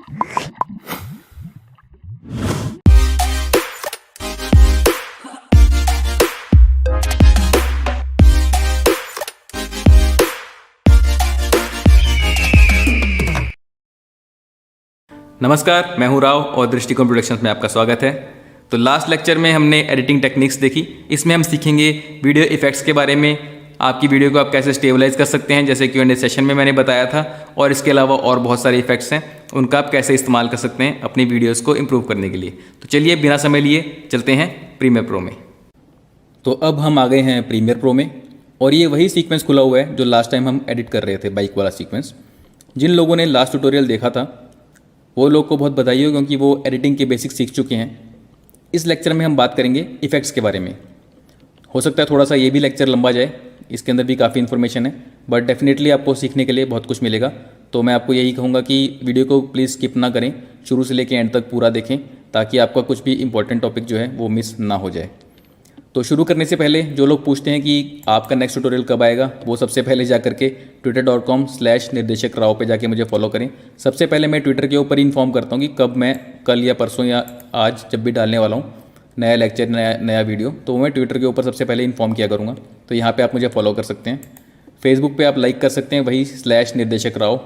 नमस्कार, मैं हूं राव और दृष्टिकोण प्रोडक्शंस में आपका स्वागत है। तो लास्ट लेक्चर में हमने एडिटिंग टेक्निक्स देखी। इसमें हम सीखेंगे वीडियो इफेक्ट्स के बारे में। आपकी वीडियो को आप कैसे स्टेबलाइज कर सकते हैं, जैसे Q&A सेशन में मैंने बताया था। और इसके अलावा और बहुत सारे इफेक्ट्स हैं, उनका आप कैसे इस्तेमाल कर सकते हैं अपनी वीडियोज़ को इम्प्रूव करने के लिए। तो चलिए बिना समय लिए चलते हैं प्रीमियर प्रो में। तो अब हम आ गए हैं प्रीमियर प्रो में और ये वही सीक्वेंस खुला हुआ है जो लास्ट टाइम हम एडिट कर रहे थे, बाइक वाला सीक्वेंस। जिन लोगों ने लास्ट ट्यूटोरियल देखा था वो लोग को बहुत बधाई हो, क्योंकि वो एडिटिंग के बेसिक्स सीख चुके हैं। इस लेक्चर में हम बात करेंगे इफ़ेक्ट्स के बारे में। हो सकता है थोड़ा सा ये भी लेक्चर लंबा जाए, इसके अंदर भी काफ़ी इन्फॉर्मेशन है, बट डेफिनेटली आपको सीखने के लिए बहुत कुछ मिलेगा। तो मैं आपको यही कहूँगा कि वीडियो को प्लीज़ स्किप ना करें, शुरू से लेकर एंड तक पूरा देखें, ताकि आपका कुछ भी इंपॉर्टेंट टॉपिक जो है वो मिस ना हो जाए। तो शुरू करने से पहले जो लोग पूछते हैं कि आपका नेक्स्ट ट्यूटोरियल कब आएगा, वो सबसे पहले जा करके twitter.com/निर्देशक राव पे जाके मुझे फॉलो करें। सबसे पहले मैं ट्विटर के ऊपर इन्फॉर्म करता हूँ कि कब मैं कल या परसों या आज जब भी डालने वाला हूँ नया लेक्चर, नया वीडियो, तो मैं ट्विटर के ऊपर सबसे पहले इन्फॉर्म किया करूँगा। तो यहाँ पर आप मुझे फॉलो कर सकते हैं। फेसबुक पर आप लाइक कर सकते हैं, वही /निर्देशक राव।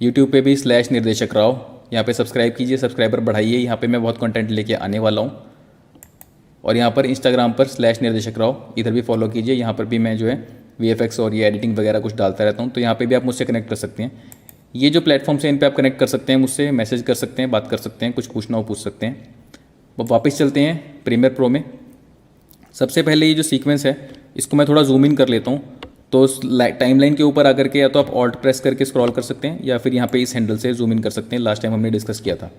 यूट्यूब पर भी /निर्देशक राव। यहाँ पर सब्सक्राइब कीजिए, सब्सक्राइबर बढ़ाइए। यहाँ पर मैं बहुत कंटेंट लेके आने वाला हूँ। और यहाँ पर इंस्टाग्राम पर /निर्देशक राव, इधर भी फॉलो कीजिए। यहाँ पर भी मैं जो है VFX और ये एडिटिंग वगैरह कुछ डालता रहता हूँ। तो यहाँ पे भी आप मुझसे कनेक्ट कर सकते हैं। ये जो प्लेटफॉर्म्स हैं इन पे आप कनेक्ट कर सकते हैं, मुझसे मैसेज कर सकते हैं, बात कर सकते हैं, कुछ पूछना हो पूछ सकते हैं। अब वापस चलते हैं प्रीमियर प्रो में। सबसे पहले ये जो सीक्वेंस है इसको मैं थोड़ा जूम इन कर लेता हूँ। तो टाइमलाइन के ऊपर आकर के या तो आप ऑल्ट प्रेस करके स्क्रॉल कर सकते हैं, या फिर यहाँ पर इस हैंडल से जूम इन कर सकते हैं। लास्ट टाइम हमने डिस्कस किया था।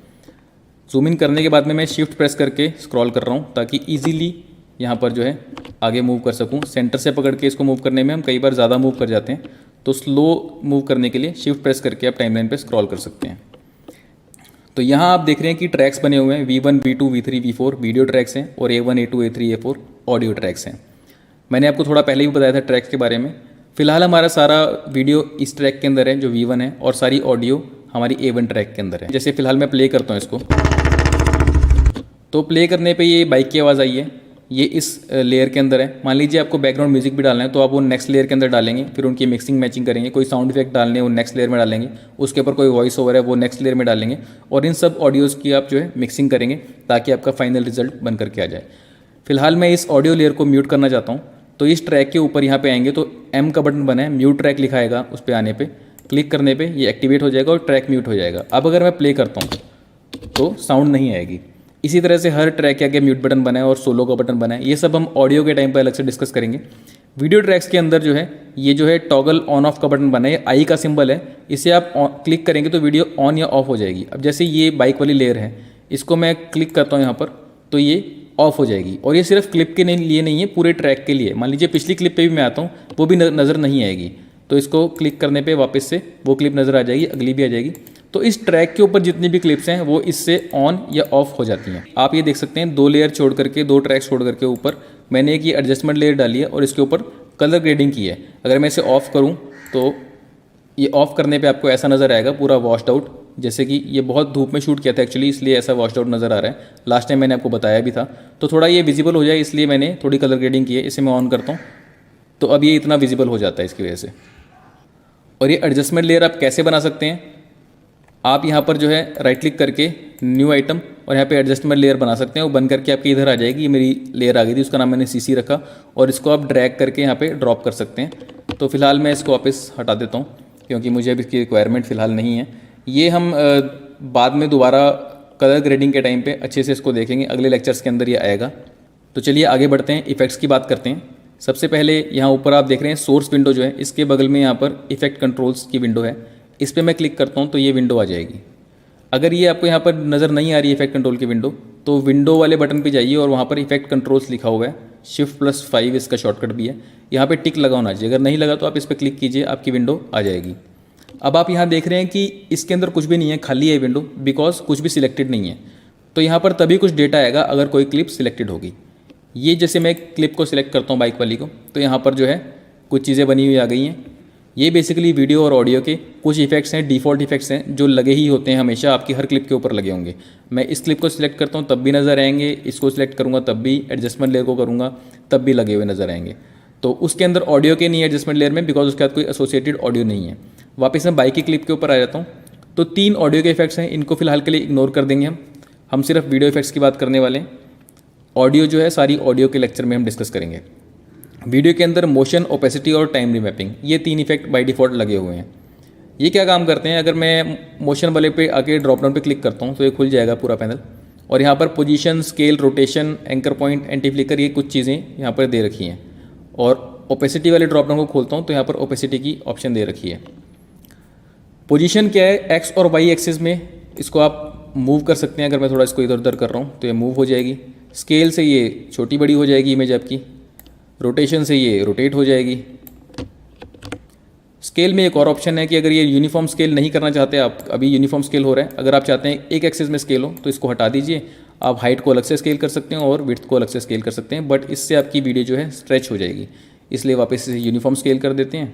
जूम इन करने के बाद में मैं शिफ्ट प्रेस करके स्क्रॉल कर रहा हूँ, ताकि इजीली यहाँ पर जो है आगे मूव कर सकूँ। सेंटर से पकड़ के इसको मूव करने में हम कई बार ज़्यादा मूव कर जाते हैं, तो स्लो मूव करने के लिए शिफ्ट प्रेस करके आप टाइमलाइन पे स्क्रॉल कर सकते हैं। तो यहाँ आप देख रहे हैं कि ट्रैक्स बने हुए हैं, V1, V2, V3, V4 video tracks हैं, और A1, A2, A3, A4 audio tracks हैं। मैंने आपको थोड़ा पहले भी बताया था ट्रैक्स के बारे में। फिलहाल हमारा सारा वीडियो इस ट्रैक के अंदर है जो V1 है, और सारी ऑडियो हमारी A1 ट्रैक के अंदर है। जैसे फिलहाल मैं प्ले करता हूँ इसको, तो प्ले करने पे ये बाइक की आवाज़ आई है, ये इस लेयर के अंदर है। मान लीजिए आपको बैकग्राउंड म्यूजिक भी डालना है, तो आप वो नेक्स्ट लेयर के अंदर डालेंगे, फिर उनकी मिक्सिंग मैचिंग करेंगे। कोई साउंड इफेक्ट डालने हैं वो नेक्स्ट लेयर में डालेंगे, उसके ऊपर कोई वॉइस ओवर है वो नेक्स्ट लेयर में डालेंगे, और इन सब ऑडियोज़ की आप जो है मिक्सिंग करेंगे, ताकि आपका फाइनल रिजल्ट बन करके आ जाए। फिलहाल मैं इस ऑडियो लेयर को म्यूट करना चाहता हूँ, तो इस ट्रैक के ऊपर यहाँ पे आएंगे तो M का बटन बना है, म्यूट ट्रैक लिखा आएगा। उस पर आने पे क्लिक करने पे ये एक्टिवेट हो जाएगा और ट्रैक म्यूट हो जाएगा। अब अगर मैं प्ले करता हूँ तो साउंड नहीं आएगी। इसी तरह से हर ट्रैक के आगे म्यूट बटन बना है और सोलो का बटन बना है। ये सब हम ऑडियो के टाइम पर अलग से डिस्कस करेंगे। वीडियो ट्रैक्स के अंदर जो है ये जो है टॉगल ऑन ऑफ का बटन बना है, ये आई का सिंबल है, इसे आप क्लिक करेंगे तो वीडियो ऑन या ऑफ हो जाएगी। अब जैसे ये बाइक वाली लेयर है, इसको मैं क्लिक करता हूँ यहाँ पर, तो ये ऑफ हो जाएगी। और ये सिर्फ क्लिप के लिए नहीं है, पूरे ट्रैक के लिए। मान लीजिए पिछली क्लिप पे भी मैं आता हूँ, वो भी नज़र नहीं आएगी, तो इसको क्लिक करने पे वापस से वो क्लिप नज़र आ जाएगी, अगली भी आ जाएगी। तो इस ट्रैक के ऊपर जितनी भी क्लिप्स हैं वो इससे ऑन या ऑफ हो जाती हैं। आप ये देख सकते हैं, 2 लेयर छोड़ करके, 2 ट्रैक छोड़ करके ऊपर मैंने एक ये एडजस्टमेंट लेयर डाली है और इसके ऊपर कलर ग्रेडिंग की है। अगर मैं इसे ऑफ़ करूँ तो ये ऑफ़ करने पे आपको ऐसा नज़र आएगा, पूरा वॉश्ड आउट। जैसे कि ये बहुत धूप में शूट किया था एक्चुअली, इसलिए ऐसा वॉश्ड आउट नज़र आ रहा है। लास्ट टाइम मैंने आपको बताया भी था। तो थोड़ा ये विजिबल हो जाए इसलिए मैंने थोड़ी कलर ग्रेडिंग की है। इसे मैं ऑन करता हूँ तो अब ये इतना विजिबल हो जाता है इसकी वजह से। और ये एडजस्टमेंट लेयर आप कैसे बना सकते हैं, आप यहाँ पर जो है राइट क्लिक करके न्यू आइटम, और यहाँ पे एडजस्टमेंट लेयर बना सकते हैं। वो बन करके आपके इधर आ जाएगी। ये मेरी लेयर आ गई थी, उसका नाम मैंने CC रखा, और इसको आप ड्रैग करके यहाँ पे ड्रॉप कर सकते हैं। तो फिलहाल मैं इसको वापस हटा देता हूँ, क्योंकि मुझे अब इसकी रिक्वायरमेंट फ़िलहाल नहीं है। ये हम बाद में दोबारा कलर ग्रेडिंग के टाइम पर अच्छे से इसको देखेंगे, अगले लेक्चर्स के अंदर ये आएगा। तो चलिए आगे बढ़ते हैं, इफ़ेक्ट्स की बात करते हैं। सबसे पहले यहाँ ऊपर आप देख रहे हैं सोर्स विंडो जो है, इसके बगल में यहाँ पर इफेक्ट कंट्रोल्स की विंडो है। इस पर मैं क्लिक करता हूँ तो ये विंडो आ जाएगी। अगर ये आपको यहाँ पर नज़र नहीं आ रही इफेक्ट कंट्रोल की विंडो, तो विंडो वाले बटन पे जाइए और वहाँ पर इफेक्ट कंट्रोल्स लिखा हुआ है, Shift+5 इसका शॉर्टकट भी है। यहाँ पे टिक लगा होना चाहिए, अगर नहीं लगा तो आप इस पर क्लिक कीजिए, आपकी विंडो आ जाएगी। अब आप यहाँ देख रहे हैं कि इसके अंदर कुछ भी नहीं है, खाली है विंडो, बिकॉज कुछ भी सिलेक्टेड नहीं है। तो यहाँ पर तभी कुछ डेटा आएगा अगर कोई क्लिप सिलेक्टेड होगी। ये जैसे मैं क्लिप को सिलेक्ट करता हूँ बाइक वाली को, तो यहाँ पर जो है कुछ चीज़ें बनी हुई आ गई हैं। ये बेसिकली वीडियो और ऑडियो के कुछ इफेक्ट्स हैं, डिफ़ॉल्ट इफेक्ट्स हैं जो लगे ही होते हैं, हमेशा आपकी हर क्लिप के ऊपर लगे होंगे। मैं इस क्लिप को सिलेक्ट करता हूँ तब भी नज़र आएंगे, इसको सिलेक्ट करूँगा तब भी, एडजस्टमेंट लेयर को करूँगा तब भी लगे हुए नज़र आएंगे। तो उसके अंदर ऑडियो के नहीं है एडजस्टमेंट लेयर में, बिकॉज उसके साथ कोई एसोसिएटेड ऑडियो नहीं है। वापस मैं बाइक की क्लिप के ऊपर आ जाता हूँ। तो 3 ऑडियो के इफेक्ट्स हैं, इनको फिलहाल के लिए इग्नोर कर देंगे हम सिर्फ वीडियो इफेक्ट्स की बात करने वाले हैं। ऑडियो जो है सारी ऑडियो के लेक्चर में हम डिस्कस करेंगे। वीडियो के अंदर मोशन, ओपेसिटी और टाइम रीमैपिंग, ये 3 इफेक्ट बाय डिफ़ॉल्ट लगे हुए हैं। ये क्या काम करते हैं, अगर मैं मोशन वाले पे आके ड्रॉप डाउन पे क्लिक करता हूँ तो ये खुल जाएगा पूरा पैनल, और यहाँ पर position, scale, rotation, anchor point, anti flicker, ये कुछ चीज़ें यहाँ पर दे रखी हैं। और ओपेसिटी वाले ड्रॉप डाउन को खोलता हूँ तो यहाँ पर ओपेसिटी की ऑप्शन दे रखी है। पोजीशन क्या है, एक्स और वाई एक्सिस में इसको आप मूव कर सकते हैं। अगर मैं थोड़ा इसको इधर उधर कर रहा हूँ तो ये मूव हो जाएगी। स्केल से ये छोटी बड़ी हो जाएगी इमेज आपकी। रोटेशन से ये रोटेट हो जाएगी। स्केल में एक और ऑप्शन है कि अगर ये यूनिफॉर्म स्केल नहीं करना चाहते आप, अभी यूनिफॉर्म स्केल हो रहा है, अगर आप चाहते हैं एक एक्सिस में स्केल हो तो इसको हटा दीजिए। आप हाइट को अलग से स्केल कर सकते हैं और विड्थ को अलग से स्केल कर सकते हैं, बट इससे आपकी वीडियो जो है स्ट्रेच हो जाएगी, इसलिए वापस इसे यूनिफॉर्म स्केल कर देते हैं।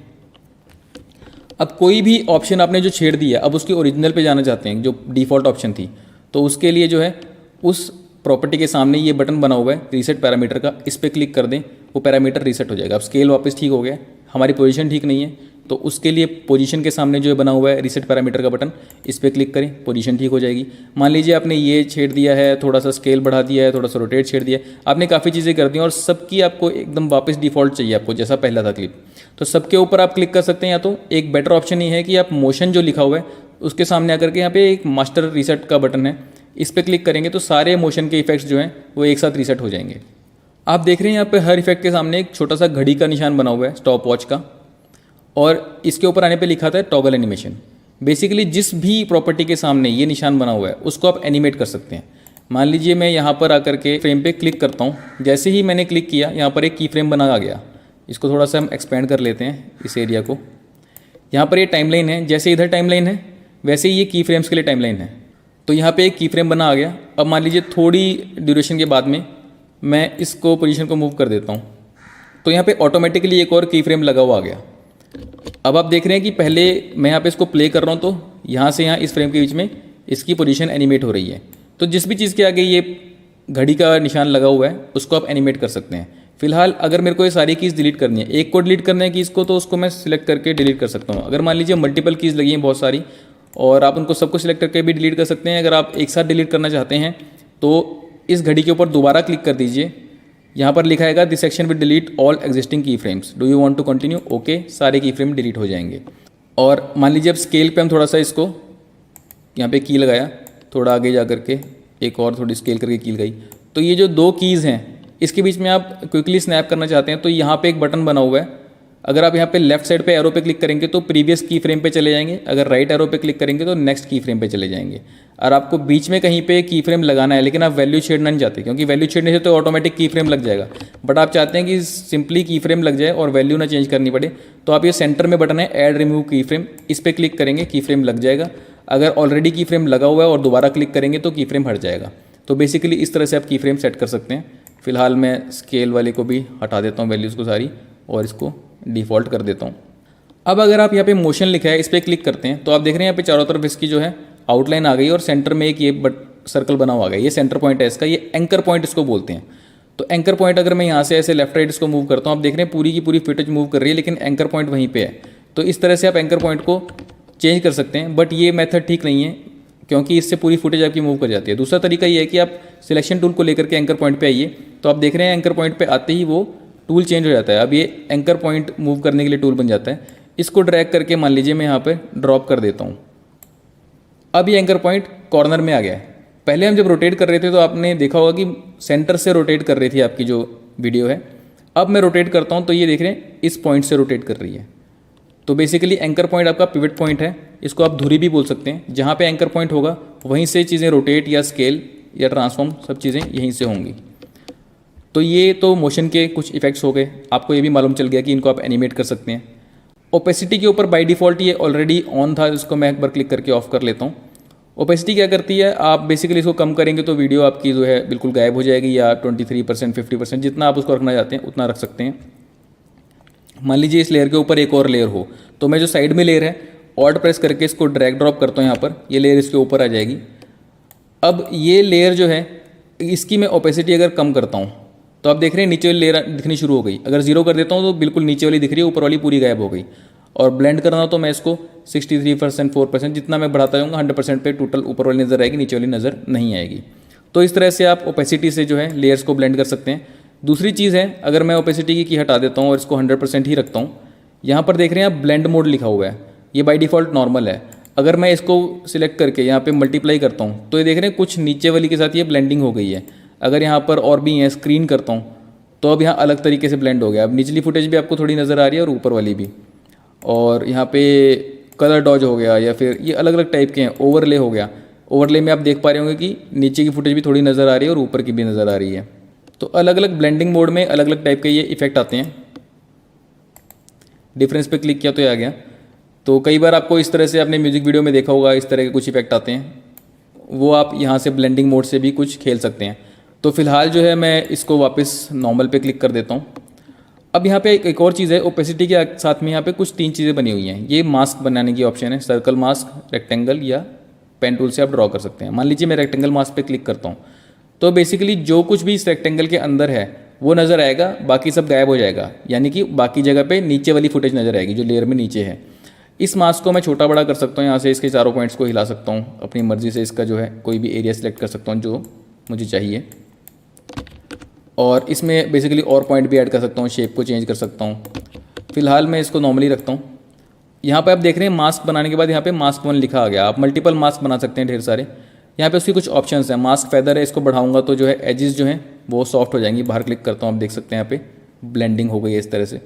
अब कोई भी ऑप्शन आपने जो छेड़ दी है, अब उसकी ओरिजिनल पे जाना चाहते हैं जो डिफ़ॉल्ट ऑप्शन थी, तो उसके लिए जो है उस प्रॉपर्टी के सामने ये बटन बना हुआ है रीसेट पैरामीटर का, इस पर क्लिक कर दें, वो पैरामीटर रीसेट हो जाएगा। अब स्केल वापस ठीक हो गया, हमारी पोजीशन ठीक नहीं है, तो उसके लिए पोजीशन के सामने जो है बना हुआ है रीसेट पैरामीटर का बटन, इस पर क्लिक करें, पोजीशन ठीक हो जाएगी। मान लीजिए आपने ये छेड़ दिया है, थोड़ा सा स्केल बढ़ा दिया है, थोड़ा सा रोटेट छेड़ दिया है, आपने काफ़ी चीज़ें कर दी और सबकी आपको एकदम वापस डिफ़ॉल्ट चाहिए आपको जैसा पहला था क्लिप, तो सबके ऊपर आप क्लिक कर सकते हैं। या तो एक बेटर ऑप्शन ये है कि आप मोशन जो लिखा हुआ है उसके सामने आकर के यहाँ पे एक मास्टर रीसेट का बटन है, इस पर क्लिक करेंगे तो सारे मोशन के इफेक्ट्स जो हैं वो एक साथ रीसेट हो जाएंगे। आप देख रहे हैं यहाँ पे हर इफेक्ट के सामने एक छोटा सा घड़ी का निशान बना हुआ है, स्टॉप वॉच का, और इसके ऊपर आने पे लिखा था टॉगल एनिमेशन। बेसिकली जिस भी प्रॉपर्टी के सामने ये निशान बना हुआ है उसको आप एनिमेट कर सकते हैं। मान लीजिए मैं यहाँ पर आकर के फ्रेम पे क्लिक करता हूँ, जैसे ही मैंने क्लिक किया यहाँ पर एक की फ्रेम बना आ गया। इसको थोड़ा सा हम एक्सपेंड कर लेते हैं इस एरिया को। यहाँ पर ये टाइमलाइन है, जैसे इधर टाइमलाइन है वैसे ही ये की फ्रेम्स के लिए टाइमलाइन है। तो यहाँ पे एक की फ्रेम बना आ गया। अब मान लीजिए थोड़ी ड्यूरेशन के बाद में मैं इसको पोजीशन को मूव कर देता हूँ तो यहाँ पे ऑटोमेटिकली एक और की फ्रेम लगा हुआ आ गया। अब आप देख रहे हैं कि पहले मैं यहाँ पे इसको प्ले कर रहा हूँ तो यहाँ से यहाँ इस फ्रेम के बीच में इसकी पोजीशन एनिमेट हो रही है। तो जिस भी चीज़ के आगे ये घड़ी का निशान लगा हुआ है उसको आप एनिमेट कर सकते हैं। फिलहाल अगर मेरे को ये सारी कीज़ डिलीट करनी है, एक को डिलीट करना है कीज़ को, तो उसको मैं सिलेक्ट करके डिलीट कर सकता हूँ। अगर मान लीजिए मल्टीपल कीज़ लगी हैं बहुत सारी और आप उनको सबको सिलेक्ट करके भी डिलीट कर सकते हैं। अगर आप एक साथ डिलीट करना चाहते हैं तो इस घड़ी के ऊपर दोबारा क्लिक कर दीजिए। यहाँ पर लिखा है this section will delete all existing key frames, do you want to continue, okay, सारे की फ्रेम डिलीट हो जाएंगे। और मान लीजिए अब स्केल पे हम थोड़ा सा इसको यहाँ पे की लगाया, थोड़ा आगे जा करके एक और थोड़ी स्केल करके की लगाई, तो ये जो 2 कीज़ हैं इसके बीच में आप क्विकली स्नैप करना चाहते हैं तो यहाँ पे एक बटन बना हुआ है। अगर आप यहाँ पे लेफ्ट साइड पे एरो पे क्लिक करेंगे तो प्रीवियस की फ्रेम पे चले जाएंगे, अगर राइट एरो पे क्लिक करेंगे तो नेक्स्ट की फ्रेम पे चले जाएंगे। और आपको बीच में कहीं पे की फ्रेम लगाना है, लेकिन आप वैल्यू छेड़ना नहीं चाहते क्योंकि वैल्यू छेड़ने से तो ऑटोमेटिक की फ्रेम लग जाएगा, बट आप चाहते हैं कि सिंपली की फ्रेम लग जाए और वैल्यू ना चेंज करनी पड़े। तो आप ये सेंटर में बटन है ऐड रिमूव की फ्रेम, इस पर क्लिक करेंगे की फ्रेम लग जाएगा। अगर ऑलरेडी की फ्रेम लगा हुआ है और दोबारा क्लिक करेंगे तो की फ्रेम हट जाएगा। तो बेसिकली इस तरह से आप की फ्रेम सेट कर सकते हैं। फिलहाल मैं स्केल वाले को भी हटा देता हूँ वैल्यूज़ को सारी और इसको डिफ़ॉल्ट कर देता हूँ। अब अगर आप यहाँ पे मोशन लिखा है इस पर क्लिक करते हैं तो आप देख रहे हैं यहाँ पे चारों तरफ इसकी जो है आउटलाइन आ गई और सेंटर में एक ये सर्कल बना हुआ आ गया। ये सेंटर पॉइंट है इसका, ये एंकर पॉइंट इसको बोलते हैं। तो एंकर पॉइंट अगर मैं यहाँ से ऐसे लेफ्ट राइट इसको मूव करता हूँ, आप देख रहे हैं पूरी की पूरी फुटेज मूव कर रही है लेकिन एंकर पॉइंट वहीं पर है। तो इस तरह से आप एंकर पॉइंट को चेंज कर सकते हैं, बट ये मेथड ठीक नहीं है क्योंकि इससे पूरी फुटेज आपकी मूव कर जाती है। दूसरा तरीका ये है कि आप सिलेक्शन टूल को लेकर के एंकर पॉइंट पे आइए, तो आप देख रहे हैं एंकर पॉइंट पे आते ही वो टूल चेंज हो जाता है। अब ये एंकर पॉइंट मूव करने के लिए टूल बन जाता है। इसको ड्रैग करके मान लीजिए मैं यहाँ पे ड्रॉप कर देता हूँ। अब ये एंकर पॉइंट कॉर्नर में आ गया है। पहले हम जब रोटेट कर रहे थे तो आपने देखा होगा कि सेंटर से रोटेट कर रही थी आपकी जो वीडियो है। अब मैं रोटेट करता हूँ तो ये देख रहे हैं इस पॉइंट से रोटेट कर रही है। तो बेसिकली एंकर पॉइंट आपका पिवट पॉइंट है, इसको आप धुरी भी बोल सकते हैं। जहाँ पे एंकर पॉइंट होगा वहीं से चीज़ें रोटेट या स्केल या ट्रांसफॉर्म सब चीज़ें यहीं से होंगी। तो ये तो मोशन के कुछ इफेक्ट्स हो गए, आपको ये भी मालूम चल गया कि इनको आप एनिमेट कर सकते हैं। ओपेसिटी के ऊपर बाय डिफ़ॉल्ट ये ऑलरेडी ऑन था, इसको मैं एक बार क्लिक करके ऑफ कर लेता हूँ। ओपेसिटी क्या करती है, आप बेसिकली इसको कम करेंगे तो वीडियो आपकी जो है बिल्कुल गायब हो जाएगी, या 23%, 50%, जितना आप उसको रखना चाहते हैं उतना रख सकते हैं। मान लीजिए इस लेयर के ऊपर एक और लेयर हो, तो मैं जो साइड में लेयर है ऑल्ट प्रेस करके इसको ड्रैग ड्रॉप करता हूँ यहाँ पर, ये लेयर इसके ऊपर आ जाएगी। अब ये लेयर जो है इसकी मैं ओपेसिटी अगर कम करता हूँ तो आप देख रहे हैं नीचे वाली लेयर दिखनी शुरू हो गई। अगर जीरो कर देता हूँ तो बिल्कुल नीचे वाली दिख रही है, ऊपर वाली पूरी गायब हो गई। और ब्लेंड करना हो तो मैं इसको 63%, 4% जितना मैं बढ़ाता जाऊँगा 100% पे टोटल ऊपर वाली नज़र आएगी, नीचे वाली नज़र नहीं आएगी। तो इस तरह से आप ओपेसिटी से जो है लेयर्स को ब्लेंड कर सकते हैं। दूसरी चीज़ है, अगर मैं ओपेसिटी की हटा देता हूँ और इसको 100% ही रखता हूँ, यहाँ पर देख रहे हैं आप ब्लेंड मोड लिखा हुआ है, ये बाय डिफ़ॉल्ट नॉर्मल है। अगर मैं इसको सिलेक्ट करके यहाँ पे मल्टीप्लाई करता हूँ तो ये देख रहे हैं कुछ नीचे वाली के साथ ये ब्लेंडिंग हो गई है। अगर यहाँ पर और भी है स्क्रीन करता हूँ तो अब यहाँ अलग तरीके से ब्लेंड हो गया। अब निचली फुटेज भी आपको थोड़ी नज़र आ रही है और ऊपर वाली भी। और यहाँ पे कलर डॉज हो गया या फिर ये अलग अलग टाइप के हैं। ओवरले हो गया, ओवरले में आप देख पा रहे होंगे कि नीचे की फुटेज भी थोड़ी नज़र आ रही है और ऊपर की भी नज़र आ रही है। तो अलग अलग ब्लेंडिंग मोड में अलग अलग टाइप के ये इफेक्ट आते हैं। डिफरेंस पे क्लिक किया तो ये आ गया। तो कई बार आपको इस तरह से आपने म्यूजिक वीडियो में देखा होगा, इस तरह के कुछ इफेक्ट आते हैं, वो आप यहाँ से ब्लेंडिंग मोड से भी कुछ खेल सकते हैं। तो फिलहाल जो है मैं इसको वापस नॉर्मल पे क्लिक कर देता हूँ। अब यहाँ पे एक और चीज़ है, ओपेसिटी के साथ में यहाँ पे कुछ 3 चीज़ें बनी हुई हैं। ये मास्क बनाने की ऑप्शन है, सर्कल मास्क, रेक्टेंगल या पेन टूल से आप ड्रॉ कर सकते हैं। मान लीजिए मैं रेक्टेंगल मास्क पे क्लिक करता हूँ तो बेसिकली जो कुछ भी इस रेक्टेंगल के अंदर है वो नज़र आएगा, बाकी सब गायब हो जाएगा। यानी कि बाकी जगह पे नीचे वाली फुटेज नज़र आएगी जो लेयर में नीचे है। इस मास्क को मैं छोटा बड़ा कर सकता हूँ, यहाँ से इसके चारों पॉइंट्स को हिला सकता हूँ, अपनी मर्ज़ी से इसका जो है कोई भी एरिया सेलेक्ट कर सकता हूँ जो मुझे चाहिए। और इसमें बेसिकली और पॉइंट भी ऐड कर सकता हूँ, शेप को चेंज कर सकता हूँ। फिलहाल मैं इसको नॉर्मली रखता हूँ। यहाँ पे आप देख रहे हैं मास्क बनाने के बाद यहाँ पे मास्क 1 लिखा आ गया। आप मल्टीपल मास्क बना सकते हैं ढेर सारे। यहाँ पे उसकी कुछ ऑप्शंस हैं। मास्क फेदर है, इसको बढ़ाऊंगा तो जो है एजेस जो हैं वो सॉफ्ट हो जाएंगी। बाहर क्लिक करता हूँ, आप देख सकते हैं यहाँ पे ब्लेंडिंग हो गई है इस तरह से।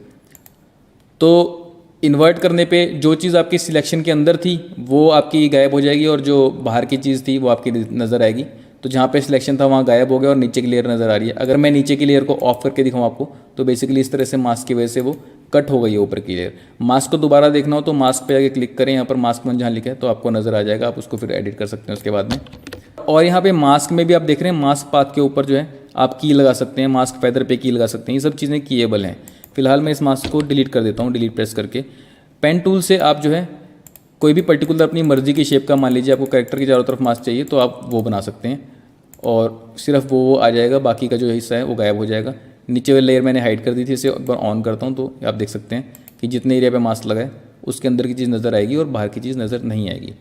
तो इन्वर्ट करने पे जो चीज़ आपकी सिलेक्शन के अंदर थी वो आपकी गायब हो जाएगी और जो बाहर की चीज़ थी वो आपकी नज़र आएगी। तो जहाँ पे सिलेक्शन था वहाँ गायब हो गया और नीचे की लेयर नज़र आ रही है। अगर मैं नीचे की लेयर को ऑफ करके दिखाऊँ आपको तो बेसिकली इस तरह से मास्क की वजह से वो कट हो गई है ऊपर की लेयर। मास्क को दोबारा देखना हो तो मास्क पे आके क्लिक करें, यहाँ पर मास्क 1 जहाँ लिखा है तो आपको नज़र आ जाएगा। आप उसको फिर एडिट कर सकते हैं उसके बाद में। और यहाँ पे मास्क में भी आप देख रहे हैं मास्क पाथ के ऊपर जो है आप की लगा सकते हैं, मास्क फेदर पे की लगा सकते हैं। ये सब चीज़ें कीएबल हैं। फिलहाल मैं इस मास्क को डिलीट कर देता हूँ, डिलीट प्रेस करके। पेन टूल से आप जो है कोई भी पर्टिकुलर अपनी मर्जी की शेप का, मान लीजिए आपको कैरेक्टर की चारों तरफ मास्क चाहिए तो आप वो बना सकते हैं और सिर्फ वो आ जाएगा, बाकी का जो हिस्सा है वो गायब हो जाएगा। नीचे वाली लेयर मैंने हाइड कर दी थी, इसे एक बार ऑन करता हूँ तो आप देख सकते हैं कि जितने एरिया पे मास्क लगा है उसके अंदर की चीज़ नज़र आएगी और बाहर की चीज़ नज़र नहीं आएगी।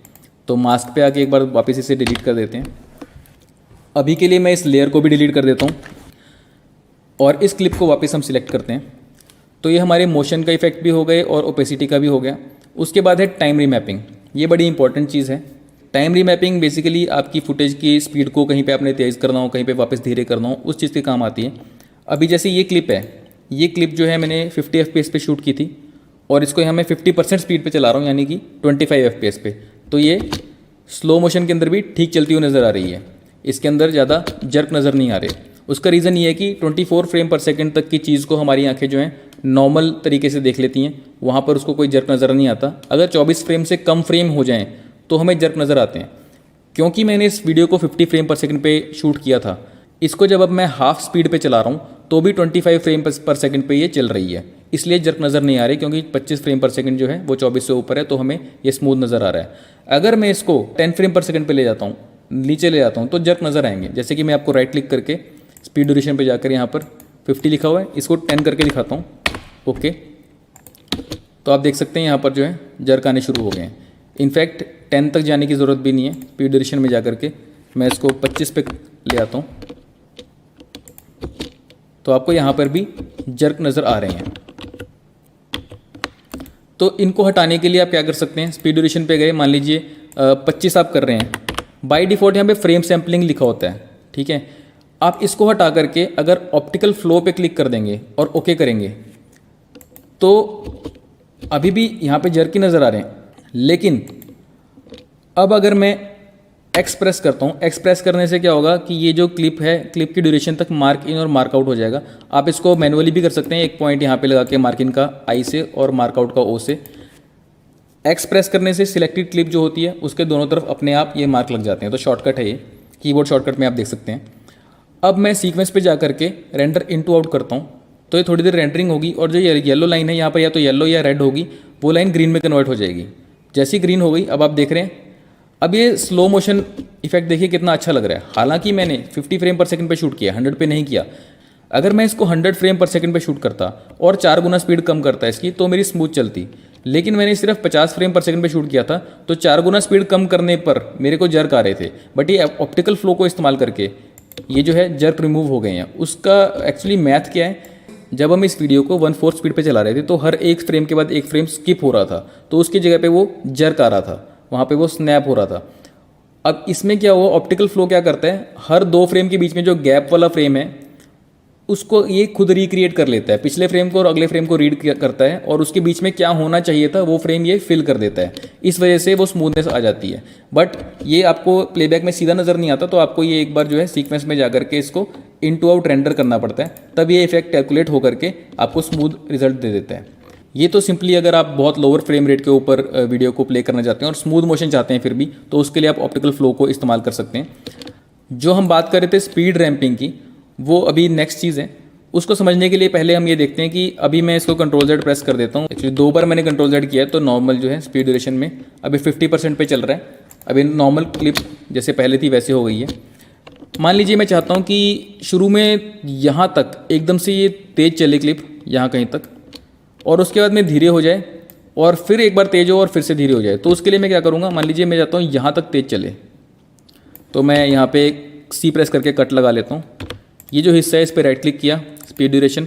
तो मास्क पे आके एक बार वापस इसे डिलीट कर देते हैं। अभी के लिए मैं इस लेयर को भी डिलीट कर देता हूँ और इस क्लिप को वापस हम सिलेक्ट करते हैं। तो ये हमारे मोशन का इफेक्ट भी हो गए और ओपेसिटी का भी हो गया। उसके बाद है टाइम रीमैपिंग। ये बड़ी इंपॉर्टेंट चीज़ है। टाइम रीमैपिंग बेसिकली आपकी फुटेज की स्पीड को कहीं पे आपने तेज़ करना हो, कहीं पे वापस धीरे करना हो, उस चीज़ के काम आती है। अभी जैसे ये क्लिप है, ये क्लिप जो है मैंने 50 FPS पे शूट की थी और इसको यहाँ मैं 50% स्पीड पे चला रहा हूँ, यानी कि 25 FPS पे। तो ये स्लो मोशन के अंदर भी ठीक चलती हुई नज़र आ रही है। इसके अंदर ज़्यादा जर्क नज़र नहीं आ रहे। उसका रीज़न ये है कि 24 फ्रेम पर सेकंड तक की चीज़ को हमारी आंखें जो हैं नॉर्मल तरीके से देख लेती हैं, वहाँ पर उसको कोई जर्क नज़र नहीं आता। अगर 24 फ्रेम से कम फ्रेम हो जाएं तो हमें जर्क नज़र आते हैं। क्योंकि मैंने इस वीडियो को 50 फ्रेम पर सेकंड पे शूट किया था, इसको जब अब मैं हाफ स्पीड पे चला रहा हूँ तो भी 25 फ्रेम पर सेकंड पे ये चल रही है, इसलिए जर्क नज़र नहीं आ रही। क्योंकि 25 फ्रेम पर सेकंड जो है वो 24 से ऊपर है तो हमें ये स्मूथ नज़र आ रहा है। अगर मैं इसको 10 फ्रेम पर सेकंड पे ले जाता हूँ, नीचे ले जाता हूँ तो जर्क नज़र आएंगे। जैसे कि मैं आपको राइट क्लिक करके स्पीड ड्यूरेशन पे जाकर यहाँ पर 50 लिखा हुआ है, इसको 10 करके दिखाता हूँ। ओके, तो आप देख सकते हैं यहाँ पर जो है जर्क आने शुरू हो गए हैं। इनफैक्ट 10 तक जाने की ज़रूरत भी नहीं है। स्पीड ड्यूरेशन में जाकर के मैं इसको 25 पे ले आता हूँ तो आपको यहाँ पर भी जर्क नज़र आ रहे हैं। तो इनको हटाने के लिए आप क्या कर सकते हैं, स्पीड ड्यूरेशन पे गए, मान लीजिए 25 आप कर रहे हैं। बाय डिफ़ॉल्ट यहाँ पे फ्रेम सैम्पलिंग लिखा होता है, ठीक है। आप इसको हटा करके अगर ऑप्टिकल फ्लो पे क्लिक कर देंगे और ओके करेंगे तो अभी भी यहाँ पे जर्क ही नज़र आ रहे हैं। लेकिन अब अगर मैं एक्सप्रेस करता हूँ, एक्सप्रेस करने से क्या होगा कि ये जो क्लिप है, क्लिप की ड्यूरेशन तक मार्क इन और मार्क आउट हो जाएगा। आप इसको मैनुअली भी कर सकते हैं, एक पॉइंट यहाँ पे लगा के मार्क इन का आई से और मार्क आउट का ओ से। एक्सप्रेस करने से सिलेक्टेड क्लिप जो होती है उसके दोनों तरफ अपने आप ये मार्क लग जाते हैं। तो शॉर्टकट है ये, कीबोर्ड शॉर्टकट में आप देख सकते हैं। अब मैं सीक्वेंस पे जा करके रेंडर इनटू आउट करता हूँ तो ये थोड़ी देर रेंडरिंग होगी और जो ये येलो लाइन है यहाँ पर या तो येलो या रेड होगी, वो लाइन ग्रीन में कन्वर्ट हो जाएगी। जैसी ग्रीन हो गई, अब आप देख रहे हैं, अब ये स्लो मोशन इफेक्ट देखिए कितना अच्छा लग रहा है। हालांकि मैंने 50 फ्रेम पर सेकंड पे शूट किया, 100 पे नहीं किया। अगर मैं इसको 100 फ्रेम पर सेकंड पे शूट करता और 4 गुना स्पीड कम करता इसकी, तो मेरी स्मूथ चलती। लेकिन मैंने सिर्फ 50 फ्रेम पर सेकंड पे शूट किया था, तो 4 गुना स्पीड कम करने पर मेरे को जर्क आ रहे थे। बट ये ऑप्टिकल फ्लो को इस्तेमाल करके ये जो है जर्क रिमूव हो गए हैं। उसका एक्चुअली मैथ क्या है, जब हम इस वीडियो को 1/4 स्पीड पे चला रहे थे तो हर एक फ्रेम के बाद एक फ्रेम स्किप हो रहा था, तो उसकी जगह पे वो जर्क आ रहा था, वहाँ पे वो स्नैप हो रहा था। अब इसमें क्या हुआ, ऑप्टिकल फ्लो क्या करता है, हर 2 फ्रेम के बीच में जो गैप वाला फ्रेम है उसको ये खुद रिक्रिएट कर लेता है, पिछले फ्रेम को और अगले फ्रेम को रीड करता है और उसके बीच में क्या होना चाहिए था वो फ्रेम ये फिल कर देता है। इस वजह से वो स्मूथनेस आ जाती है। बट ये आपको प्लेबैक में सीधा नज़र नहीं आता, तो आपको ये एक बार जो है सीक्वेंस में जाकर के इसको इन टू आउट रेंडर करना पड़ता है, तब ये इफेक्ट कैलकुलेट होकर के आपको स्मूथ रिजल्ट दे देता है। ये तो सिंपली अगर आप बहुत लोअर फ्रेम रेट के ऊपर वीडियो को प्ले करना चाहते हैं और स्मूथ मोशन चाहते हैं फिर भी, तो उसके लिए आप ऑप्टिकल फ्लो को इस्तेमाल कर सकते हैं। जो हम बात कर रहे थे स्पीड रैंपिंग की, वो अभी नेक्स्ट चीज़ है। उसको समझने के लिए पहले हम ये देखते हैं कि अभी मैं इसको कंट्रोल Z प्रेस कर देता हूँ। एक्चुअली 2 बार मैंने कंट्रोल Z किया है, तो नॉर्मल जो है स्पीड ड्यूरेशन में अभी 50% पे चल रहा है। अभी नॉर्मल क्लिप जैसे पहले थी वैसे हो गई है। मान लीजिए मैं चाहता हूँ कि शुरू में यहाँ तक एकदम से ये तेज़ चले क्लिप यहाँ कहीं तक, और उसके बाद में धीरे हो जाए और फिर एक बार तेज़ हो और फिर से धीरे हो जाए। तो उसके लिए मैं क्या करूँगा, मान लीजिए मैं चाहता हूँ यहाँ तक तेज़ चले, तो मैं यहाँ पे C प्रेस करके कट लगा लेता हूँ। ये जो हिस्सा है इस पर राइट क्लिक किया, स्पीड ड्यूरेशन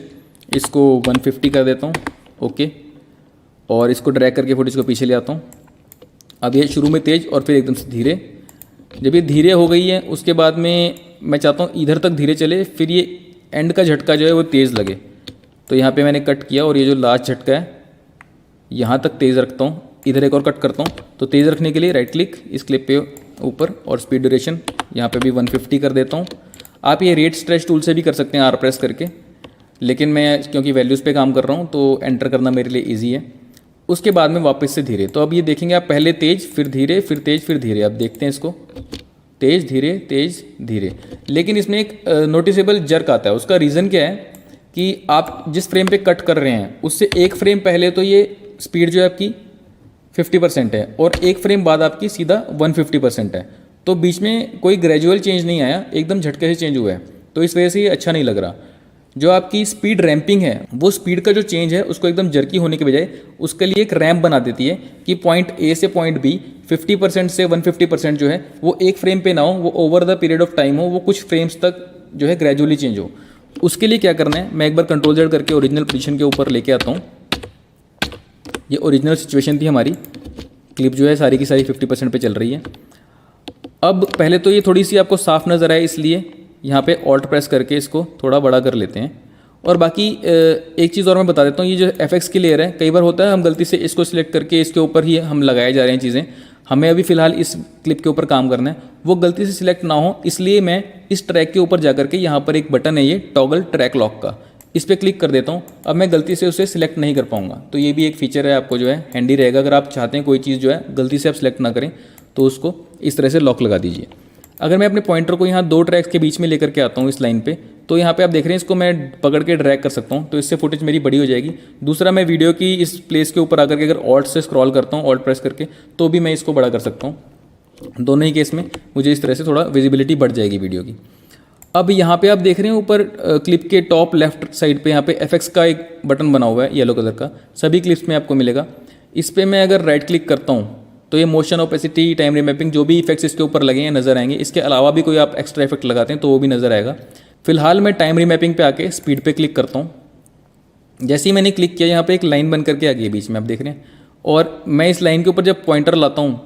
इसको 150 कर देता हूँ, ओके, और इसको ड्रैग करके फुटेज को पीछे ले आता हूँ। अब ये शुरू में तेज़ और फिर एकदम से धीरे। जब ये धीरे हो गई है उसके बाद में मैं चाहता हूँ इधर तक धीरे चले, फिर ये एंड का झटका जो है वो तेज़ लगे। तो यहाँ पे मैंने कट किया और ये जो लास्ट झटका है यहाँ तक तेज़ रखता हूँ, इधर एक और कट करता हूँ। तो तेज़ रखने के लिए राइट क्लिक इस क्लिप पे ऊपर और स्पीड ड्यूरेशन यहाँ पे भी 150 कर देता हूँ। आप ये रेट स्ट्रेच टूल से भी कर सकते हैं R प्रेस करके, लेकिन मैं क्योंकि वैल्यूज़ पे काम कर रहा हूँ तो एंटर करना मेरे लिए ईजी है। उसके बाद में वापस से धीरे। तो अब ये देखेंगे आप, पहले तेज़ फिर धीरे फिर तेज़ फिर धीरे। अब देखते हैं इसको, तेज़ धीरे तेज़ धीरे। लेकिन इसमें एक नोटिसेबल जर्क आता है। उसका रीज़न क्या है कि आप जिस फ्रेम पे कट कर रहे हैं उससे एक फ्रेम पहले तो ये स्पीड जो है आपकी 50% है और एक फ्रेम बाद आपकी सीधा 150% है। तो बीच में कोई ग्रेजुअल चेंज नहीं आया, एकदम झटके से चेंज हुआ है। तो इस वजह से ये अच्छा नहीं लग रहा। जो आपकी स्पीड रैंपिंग है वो स्पीड का जो चेंज है उसको एकदम जर्की होने के बजाय उसके लिए एक रैम्प बना देती है कि पॉइंट A से पॉइंट B 50% से 150% जो है वो एक फ्रेम पे ना हो, वो over the period of time हो, वो कुछ फ्रेम्स तक जो है ग्रेजुअली चेंज हो। उसके लिए क्या करना है, मैं एक बार कंट्रोल Z करके ओरिजिनल पोजीशन के ऊपर लेके आता हूँ। ये ओरिजिनल सिचुएशन थी हमारी, क्लिप जो है सारी की सारी 50% पे चल रही है। अब पहले तो ये थोड़ी सी आपको साफ नज़र आए, इसलिए यहाँ पे ऑल्ट प्रेस करके इसको थोड़ा बड़ा कर लेते हैं। और बाकी एक चीज़ और मैं बता देता हूँ, ये जो FX की लेयर है, कई बार होता है हम गलती से इसको सिलेक्ट करके इसके ऊपर ही हम लगाए जा रहे हैं चीज़ें। हमें अभी फ़िलहाल इस क्लिप के ऊपर काम करना है, वो गलती से सिलेक्ट ना हो, इसलिए मैं इस ट्रैक के ऊपर जा करके यहाँ पर एक बटन है ये टॉगल ट्रैक लॉक का, इस पर क्लिक कर देता हूँ। अब मैं गलती से उसे सिलेक्ट नहीं कर पाऊँगा। तो ये भी एक फीचर है, आपको जो है हैंडी रहेगा। अगर आप चाहते हैं कोई चीज़ जो है गलती से आप सिलेक्ट ना करें तो उसको इस तरह से लॉक लगा दीजिए। अगर मैं अपने पॉइंटर को यहाँ 2 ट्रैक्स के बीच में लेकर के आता हूँ इस लाइन पे, तो यहाँ पे आप देख रहे हैं इसको मैं पकड़ के ड्रैग कर सकता हूँ, तो इससे फुटेज मेरी बड़ी हो जाएगी। दूसरा, मैं वीडियो की इस प्लेस के ऊपर आकर के अगर ऑल्ट से स्क्रॉल करता हूँ, ऑल्ट प्रेस करके, तो भी मैं इसको बड़ा कर सकता हूँ। दोनों ही केस में मुझे इस तरह से थोड़ा विजिबिलिटी बढ़ जाएगी वीडियो की। अब यहाँ पे आप देख रहे हैं ऊपर क्लिप के टॉप लेफ्ट साइड पे यहाँ पे FX का एक बटन बना हुआ है येलो कलर का, सभी क्लिप्स में आपको मिलेगा। इस पर मैं अगर राइट क्लिक करता हूँ तो ये मोशन, ओपेसिटी, टाइम रिमैपिंग, जो भी इफेक्ट्स इसके ऊपर लगे हैं नज़र आएंगे। इसके अलावा भी कोई आप एक्स्ट्रा इफेक्ट लगाते हैं तो वो भी नज़र आएगा। फिलहाल मैं टाइम रिमैपिंग पे आके स्पीड पे क्लिक करता हूँ। जैसे ही मैंने क्लिक किया यहाँ पे एक लाइन बन करके आ गई है बीच में, आप देख रहे हैं। और मैं इस लाइन के ऊपर जब पॉइंटर लाता हूँ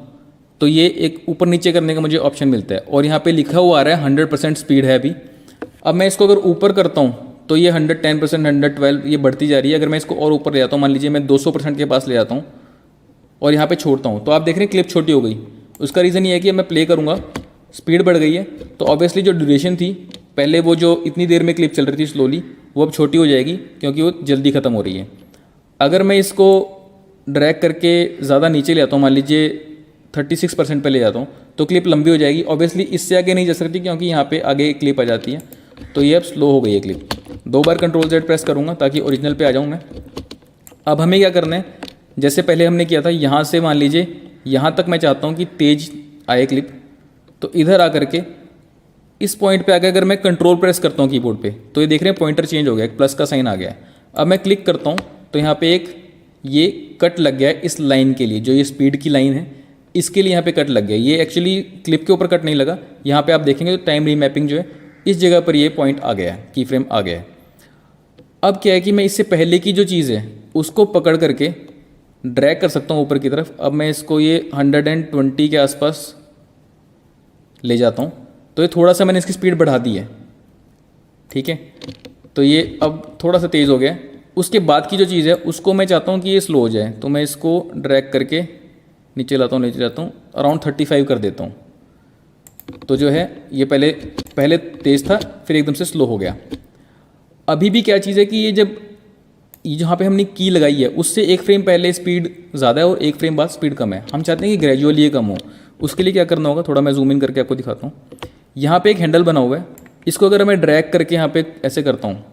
तो ये एक ऊपर नीचे करने का मुझे ऑप्शन मिलता है और यहाँ पे लिखा हुआ आ रहा है 100% स्पीड है अभी। अब मैं इसको अगर ऊपर करता हूँ तो ये 110%, 112 ये बढ़ती जा रही है। अगर मैं इसको और ऊपर ले जाता हूँ, मान लीजिए मैं 200% के पास ले जाता हूँ और यहाँ पे छोड़ता हूँ, तो आप देख रहे हैं क्लिप छोटी हो गई। उसका रीज़न ये है कि मैं प्ले करूँगा, स्पीड बढ़ गई है, तो ऑब्वियसली जो ड्यूरेशन थी पहले वो जो इतनी देर में क्लिप चल रही थी स्लोली, वो अब छोटी हो जाएगी क्योंकि वो जल्दी ख़त्म हो रही है। अगर मैं इसको ड्रैग करके ज़्यादा नीचे ले आता हूँ, मान लीजिए 36% पे ले जाता हूँ, तो क्लिप लंबी हो जाएगी। ऑब्वियसली इससे आगे नहीं जा सकती क्योंकि यहाँ पे आगे एक क्लिप आ जाती है, तो ये अब स्लो हो गई है क्लिप। 2 बार कंट्रोल Z प्रेस करूँगा ताकि ओरिजिनल पे आ जाऊँ मैं। अब हमें क्या करना है, जैसे पहले हमने किया था, यहाँ से मान लीजिए यहाँ तक मैं चाहता हूँ कि तेज आए क्लिप, तो इधर आकर के इस पॉइंट पे आकर अगर मैं कंट्रोल प्रेस करता हूँ कीबोर्ड पे, तो ये देख रहे हैं पॉइंटर चेंज हो गया, एक प्लस का साइन आ गया है। अब मैं क्लिक करता हूँ तो यहाँ पे एक ये कट लग गया है इस लाइन के लिए, जो ये स्पीड की लाइन है इसके लिए यहाँ पे कट लग गया। ये एक्चुअली क्लिप के ऊपर कट नहीं लगा, यहाँ पे आप देखेंगे तो टाइम रीमैपिंग जो है इस जगह पर ये पॉइंट आ गया है, की फ्रेम आ गया है। अब क्या है कि मैं इससे पहले की जो चीज़ है उसको पकड़ करके ड्रैग कर सकता हूँ ऊपर की तरफ। अब मैं इसको ये 120 के आसपास ले जाता हूँ, तो ये थोड़ा सा मैंने इसकी स्पीड बढ़ा दी है, ठीक है। तो ये अब थोड़ा सा तेज़ हो गया है। उसके बाद की जो चीज़ है उसको मैं चाहता हूँ कि ये स्लो हो जाए, तो मैं इसको ड्रैग करके नीचे लाता हूँ, अराउंड 35 कर देता हूँ। तो जो है ये पहले तेज़ था, फिर एकदम से स्लो हो गया। अभी भी क्या चीज़ है कि ये जब जहाँ पे हमने की लगाई है उससे 1 फ्रेम पहले स्पीड ज़्यादा है और 1 फ्रेम बाद स्पीड कम है। हम चाहते हैं कि ग्रेजुअली ये कम हो। उसके लिए क्या करना होगा, थोड़ा मैं जूम इन करके आपको दिखाता हूँ। यहाँ पे एक हैंडल बना हुआ है, इसको अगर मैं ड्रैग करके यहाँ पे ऐसे करता हूँ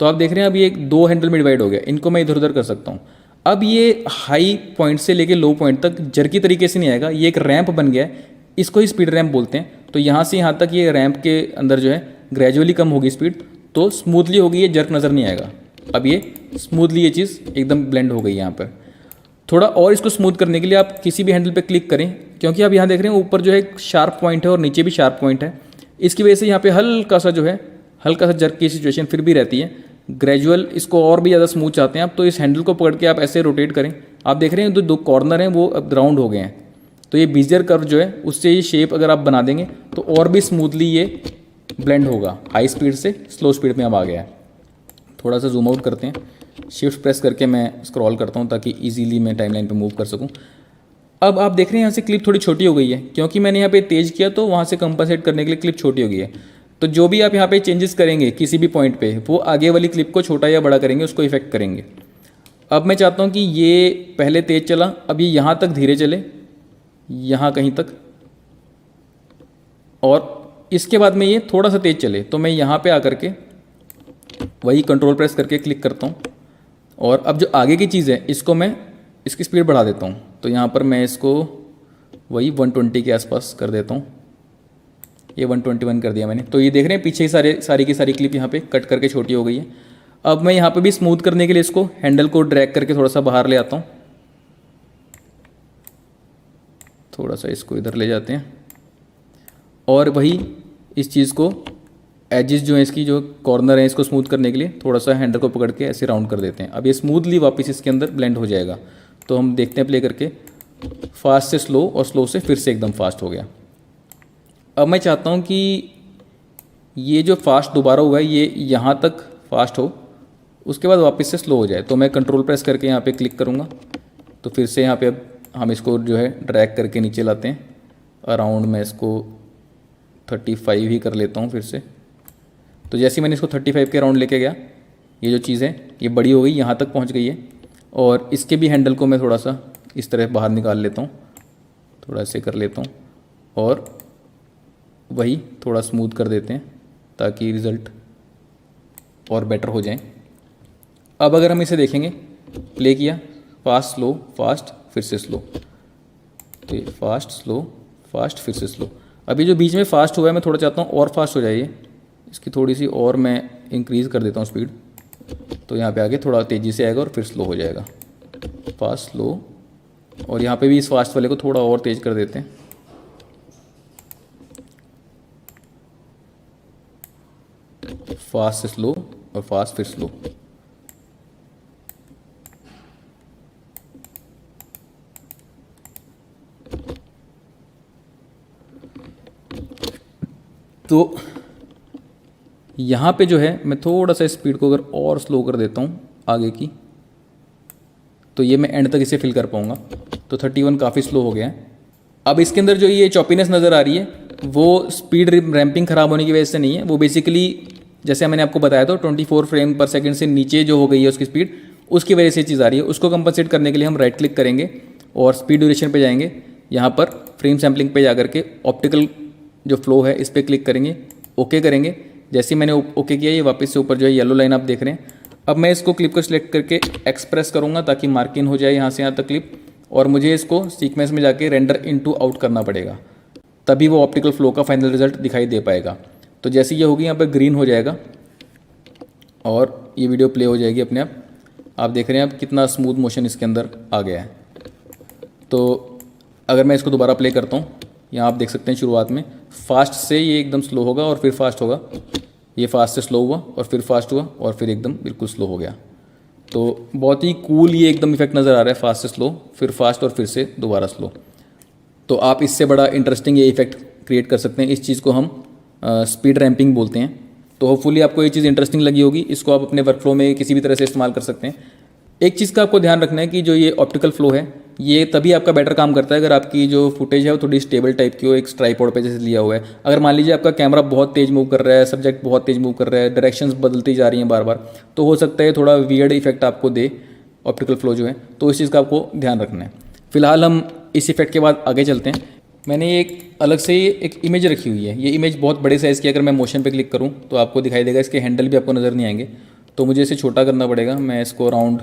तो आप देख रहे हैं अब ये 2 हैंडल में डिवाइड हो गया। इनको मैं इधर उधर कर सकता हूँ। अब ये हाई पॉइंट से लेके लो पॉइंट तक जर्की तरीके से नहीं आएगा, ये एक रैंप बन गया है, इसको ही स्पीड रैंप बोलते हैं। तो यहाँ से यहाँ तक ये रैंप के अंदर जो है ग्रेजुअली कम होगी स्पीड, तो स्मूथली होगी, ये जर्क नज़र नहीं आएगा। अब ये स्मूथली ये चीज़ एकदम ब्लेंड हो गई यहाँ पर। थोड़ा और इसको स्मूथ करने के लिए आप किसी भी हैंडल पे क्लिक करें, क्योंकि आप यहाँ देख रहे हैं ऊपर जो है शार्प पॉइंट है और नीचे भी शार्प पॉइंट है। इसकी वजह से यहाँ पे हल्का सा जर्क की सिचुएशन फिर भी रहती है। ग्रेजुअल इसको और भी ज़्यादा स्मूथ चाहते हैं आप, तो इस हैंडल को पकड़ के आप ऐसे रोटेट करें। आप देख रहे हैं जो 2 कॉर्नर हैं वो अब राउंड हो गए हैं, तो ये बीजियर कर्व जो है उससे ये शेप अगर आप बना देंगे तो और भी स्मूथली ये ब्लेंड होगा। हाई स्पीड से स्लो स्पीड में अब आ गया है। थोड़ा सा जूम आउट करते हैं, शिफ्ट प्रेस करके मैं स्क्रॉल करता हूँ ताकि इजीली मैं टाइमलाइन पे मूव कर सकूँ। अब आप देख रहे हैं यहाँ से क्लिप थोड़ी छोटी हो गई है, क्योंकि मैंने यहाँ पे तेज़ किया तो वहाँ से कंपनसेट करने के लिए क्लिप छोटी हो गई है। तो जो भी आप यहाँ पे चेंजेस करेंगे किसी भी पॉइंट पे, वो आगे वाली क्लिप को छोटा या बड़ा करेंगे, उसको इफेक्ट करेंगे। अब मैं चाहता हूँ कि ये पहले तेज़ चला, अब ये यहाँ तक धीरे चले, यहाँ कहीं तक, और इसके बाद में ये थोड़ा सा तेज़ चले। तो मैं यहाँ पे आकर के वही कंट्रोल प्रेस करके क्लिक करता हूँ, और अब जो आगे की चीज़ है इसको मैं इसकी स्पीड बढ़ा देता हूँ। तो यहाँ पर मैं इसको वही 120 के आसपास कर देता हूँ। ये 121 कर दिया मैंने। तो ये देख रहे हैं पीछे सारी की सारी क्लिप यहाँ पे कट करके छोटी हो गई है। अब मैं यहाँ पे भी स्मूथ करने के लिए इसको हैंडल को ड्रैग करके थोड़ा सा बाहर ले आता हूँ, थोड़ा सा इसको इधर ले जाते हैं, और वही इस चीज़ को एजेस जो है इसकी जो कॉर्नर है इसको स्मूथ करने के लिए थोड़ा सा हैंडल को पकड़ के ऐसे राउंड कर देते हैं। अब ये स्मूथली वापस इसके अंदर ब्लेंड हो जाएगा। तो हम देखते हैं प्ले करके, फास्ट से स्लो और स्लो से फिर से एकदम फास्ट हो गया। अब मैं चाहता हूँ कि ये जो फास्ट दोबारा हुआ है ये यहाँ तक फास्ट हो, उसके बाद वापस से स्लो हो जाए। तो मैं कंट्रोल प्रेस करके यहाँ पे क्लिक करूँगा, तो फिर से यहाँ पे अब हम इसको जो है ड्रैग करके नीचे लाते हैं। अराउंड मैं इसको 35 ही कर लेता हूँ फिर से। तो जैसे ही मैंने इसको 35 के अराउंड लेके गया, ये जो चीज़ है ये बड़ी हो गई, यहाँ तक पहुँच गई है। और इसके भी हैंडल को मैं थोड़ा सा इस तरह बाहर निकाल लेता हूँ, थोड़ा ऐसे कर लेता हूँ, और वही थोड़ा स्मूथ कर देते हैं ताकि रिज़ल्ट और बेटर हो जाए। अब अगर हम इसे देखेंगे, प्ले किया, फास्ट स्लो फास्ट फिर से स्लो, तो ये फास्ट स्लो फास्ट फिर से स्लो। अभी जो बीच में फास्ट हुआ है मैं थोड़ा चाहता हूँ और फास्ट हो जाइए, इसकी थोड़ी सी और मैं इंक्रीज़ कर देता हूँ स्पीड। तो यहाँ पे आगे थोड़ा तेज़ी से आएगा और फिर स्लो हो जाएगा, फास्ट स्लो। और यहाँ पे भी इस फास्ट वाले को थोड़ा और तेज़ कर देते हैं, फास्ट से स्लो और फास्ट फिर स्लो। तो यहाँ पे जो है मैं थोड़ा सा स्पीड को अगर और स्लो कर देता हूँ आगे की, तो ये मैं एंड तक इसे फिल कर पाऊँगा। तो 31 काफ़ी स्लो हो गया है। अब इसके अंदर जो ये चॉपीनेस नज़र आ रही है वो स्पीड रैंपिंग ख़राब होने की वजह से नहीं है, वो बेसिकली जैसे मैंने आपको बताया था 24 फ्रेम पर सेकंड से नीचे जो हो गई है उसकी स्पीड, उसकी वजह से चीज़ आ रही है। उसको कंपनसेट करने के लिए हम राइट क्लिक करेंगे और स्पीड ड्यूरेशन पे जाएंगे, यहाँ पर फ्रेम सैम्पलिंग पे जा करके ऑप्टिकल जो फ्लो है इस पर क्लिक करेंगे, ओके करेंगे। जैसे ही मैंने ओके किया ये वापस से ऊपर जो है येलो लाइन आप देख रहे हैं। अब मैं इसको क्लिप को सिलेक्ट करके एक्सप्रेस करूँगा ताकि मार्क इन हो जाए यहाँ से यहाँ तक क्लिप, और मुझे इसको सीक्वेंस में जाके रेंडर इनटू आउट करना पड़ेगा, तभी वो ऑप्टिकल फ्लो का फाइनल रिजल्ट दिखाई दे पाएगा। तो जैसे ये होगी यहाँ पर ग्रीन हो जाएगा और ये वीडियो प्ले हो जाएगी अपने आप देख रहे हैं आप कितना स्मूथ मोशन इसके अंदर आ गया है। तो अगर मैं इसको दोबारा प्ले करता हूँ, यहाँ आप देख सकते हैं शुरुआत में फास्ट से ये एकदम स्लो होगा और फिर फास्ट होगा, ये फास्ट से स्लो हुआ और फिर फास्ट हुआ और फिर एकदम बिल्कुल स्लो हो गया। तो बहुत ही कूल ये एकदम इफेक्ट नज़र आ रहा है, फास्ट से स्लो फिर फास्ट और फिर से दोबारा स्लो। तो आप इससे बड़ा इंटरेस्टिंग ये इफेक्ट क्रिएट कर सकते हैं। इस चीज़ को हम स्पीड रैंपिंग बोलते हैं। तो होपफुली आपको ये चीज़ इंटरेस्टिंग लगी होगी, इसको आप अपने वर्कफ्लो में किसी भी तरह से इस्तेमाल कर सकते हैं। एक चीज़ का आपको ध्यान रखना है कि जो ये ऑप्टिकल फ्लो है ये तभी आपका बेटर काम करता है अगर आपकी जो फुटेज है वो थोड़ी स्टेबल टाइप की हो, एक ट्राइपॉड पे जैसे लिया हुआ है। अगर मान लीजिए आपका कैमरा बहुत तेज मूव कर रहा है, सब्जेक्ट बहुत तेज मूव कर रहा है, डायरेक्शंस बदलती जा रही हैं बार बार, तो हो सकता है थोड़ा वियर्ड इफेक्ट आपको दे ऑप्टिकल फ्लो जो है। तो इस चीज़ का आपको ध्यान रखना है। फिलहाल हम इस इफेक्ट के बाद आगे चलते हैं। मैंने एक अलग से एक इमेज रखी हुई है। ये इमेज बहुत बड़े साइज़ की, अगर मैं मोशन पे क्लिक करूँ तो आपको दिखाई देगा, इसके हैंडल भी आपको नज़र नहीं आएंगे। तो मुझे इसे छोटा करना पड़ेगा। मैं इसको अराउंड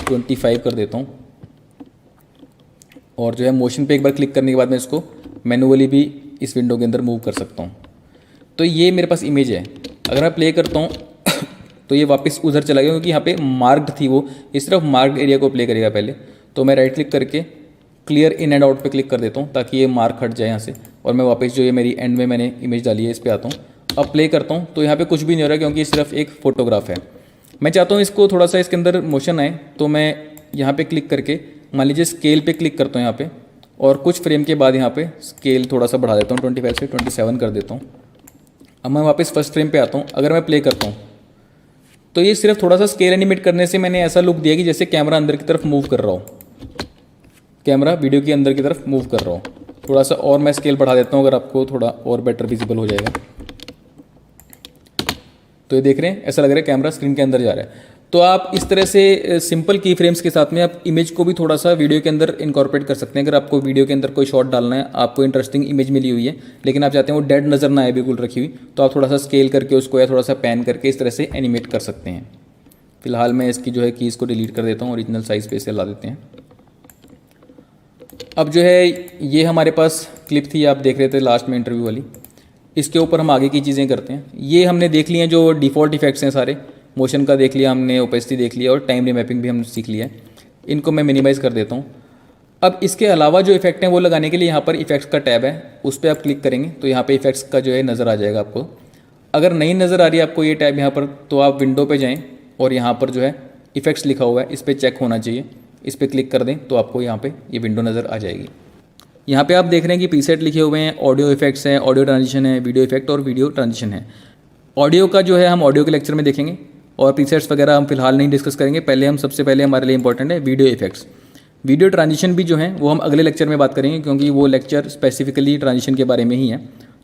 25 कर देता हूँ और जो है मोशन पे एक बार क्लिक करने के बाद मैं इसको मैनुअली भी इस विंडो के अंदर मूव कर सकता हूँ। तो ये मेरे पास इमेज है। अगर मैं प्ले करता हूँ तो ये वापस उधर चला गया क्योंकि यहाँ पे मार्क्ड थी, वो इस तरफ मार्क्ड एरिया को प्ले करेगा पहले। तो मैं राइट क्लिक करके क्लियर इन एंड आउट पे क्लिक कर देता हूँ ताकि ये मार्क हट जाए यहाँ से, और मैं वापस जो ये मेरी एंड में मैंने इमेज डाली है इस पर आता हूँ। अब प्ले करता हूँ तो यहाँ पे कुछ भी नहीं हो रहा क्योंकि सिर्फ एक फ़ोटोग्राफ है। मैं चाहता हूँ इसको थोड़ा सा इसके अंदर मोशन आए, तो मैं यहाँ पे क्लिक करके मान लीजिए स्केल पे क्लिक करता हूँ यहाँ पे, और कुछ फ्रेम के बाद यहाँ पे स्केल थोड़ा सा बढ़ा देता हूँ, 25 से 27 कर देता हूँ। अब मैं वापस फर्स्ट फ्रेम पे आता हूँ। अगर मैं प्ले करता हूँ तो ये सिर्फ थोड़ा सा स्केल एनिमेट करने से मैंने ऐसा लुक दिया कि जैसे कैमरा अंदर की तरफ मूव कर रहा हो, कैमरा वीडियो के अंदर की तरफ मूव कर रहा हो। थोड़ा सा और मैं स्केल बढ़ा देता हूँ अगर आपको थोड़ा और बेटर विजिबल हो जाएगा। तो ये देख रहे हैं ऐसा लग रहा है कैमरा स्क्रीन के अंदर जा रहा है। तो आप इस तरह से सिंपल की फ्रेम्स के साथ में आप इमेज को भी थोड़ा सा वीडियो के अंदर इनकॉर्पोरेट कर सकते हैं। अगर आपको वीडियो के अंदर कोई शॉट डालना है, आपको इंटरेस्टिंग इमेज मिली हुई है लेकिन आप चाहते हैं वो डेड नज़र ना आए बिल्कुल रखी हुई, तो आप थोड़ा सा स्केल करके उसको या थोड़ा सा पैन करके इस तरह से एनिमेट कर सकते हैं। फिलहाल मैं इसकी जो है कीज़ को डिलीट कर देता हूँ, ओरिजिनल साइज़ पे इसे ला देते हैं। अब जो है ये हमारे पास क्लिप थी, आप देख रहे थे लास्ट में इंटरव्यू वाली। इसके ऊपर हम आगे की चीज़ें करते हैं। ये हमने देख लिए हैं जो डिफ़ॉल्ट इफेक्ट्स हैं सारे, मोशन का देख लिया हमने, ओपेसिटी देख लिया और टाइम रीमैपिंग भी हमने सीख लिया है। इनको मैं मिनिमाइज़ कर देता हूँ। अब इसके अलावा जो इफेक्ट हैं वो लगाने के लिए यहाँ पर इफेक्ट्स का टैब है, उस पर आप क्लिक करेंगे तो यहाँ पे इफेक्ट्स का जो है नज़र आ जाएगा आपको। अगर नहीं नज़र आ रही है आपको ये टैब यहाँ पर, तो आप विंडो पे जाएँ और यहाँ पर जो है इफेक्ट्स लिखा हुआ है, इस पर चेक होना चाहिए, इस पर क्लिक कर दें तो आपको यहाँ पे ये विंडो नज़र आ जाएगी। यहाँ पे आप देख रहे हैं कि प्रीसेट लिखे हुए हैं, ऑडियो इफेक्ट्स हैं, ऑडियो ट्रांजिशन है, वीडियो इफेक्ट और वीडियो ट्रांजिशन है। ऑडियो का जो है हम ऑडियो के लेक्चर में देखेंगे और प्रीसेट्स वगैरह हम फिलहाल नहीं डिस्कस करेंगे। सबसे पहले हमारे लिए इंपॉर्टेंट है वीडियो इफेक्ट्स। वीडियो ट्रांजिशन भी जो है वो हम अगले लेक्चर में बात करेंगे क्योंकि वो लेक्चर स्पेसिफिकली ट्रांजिशन के बारे में ही है।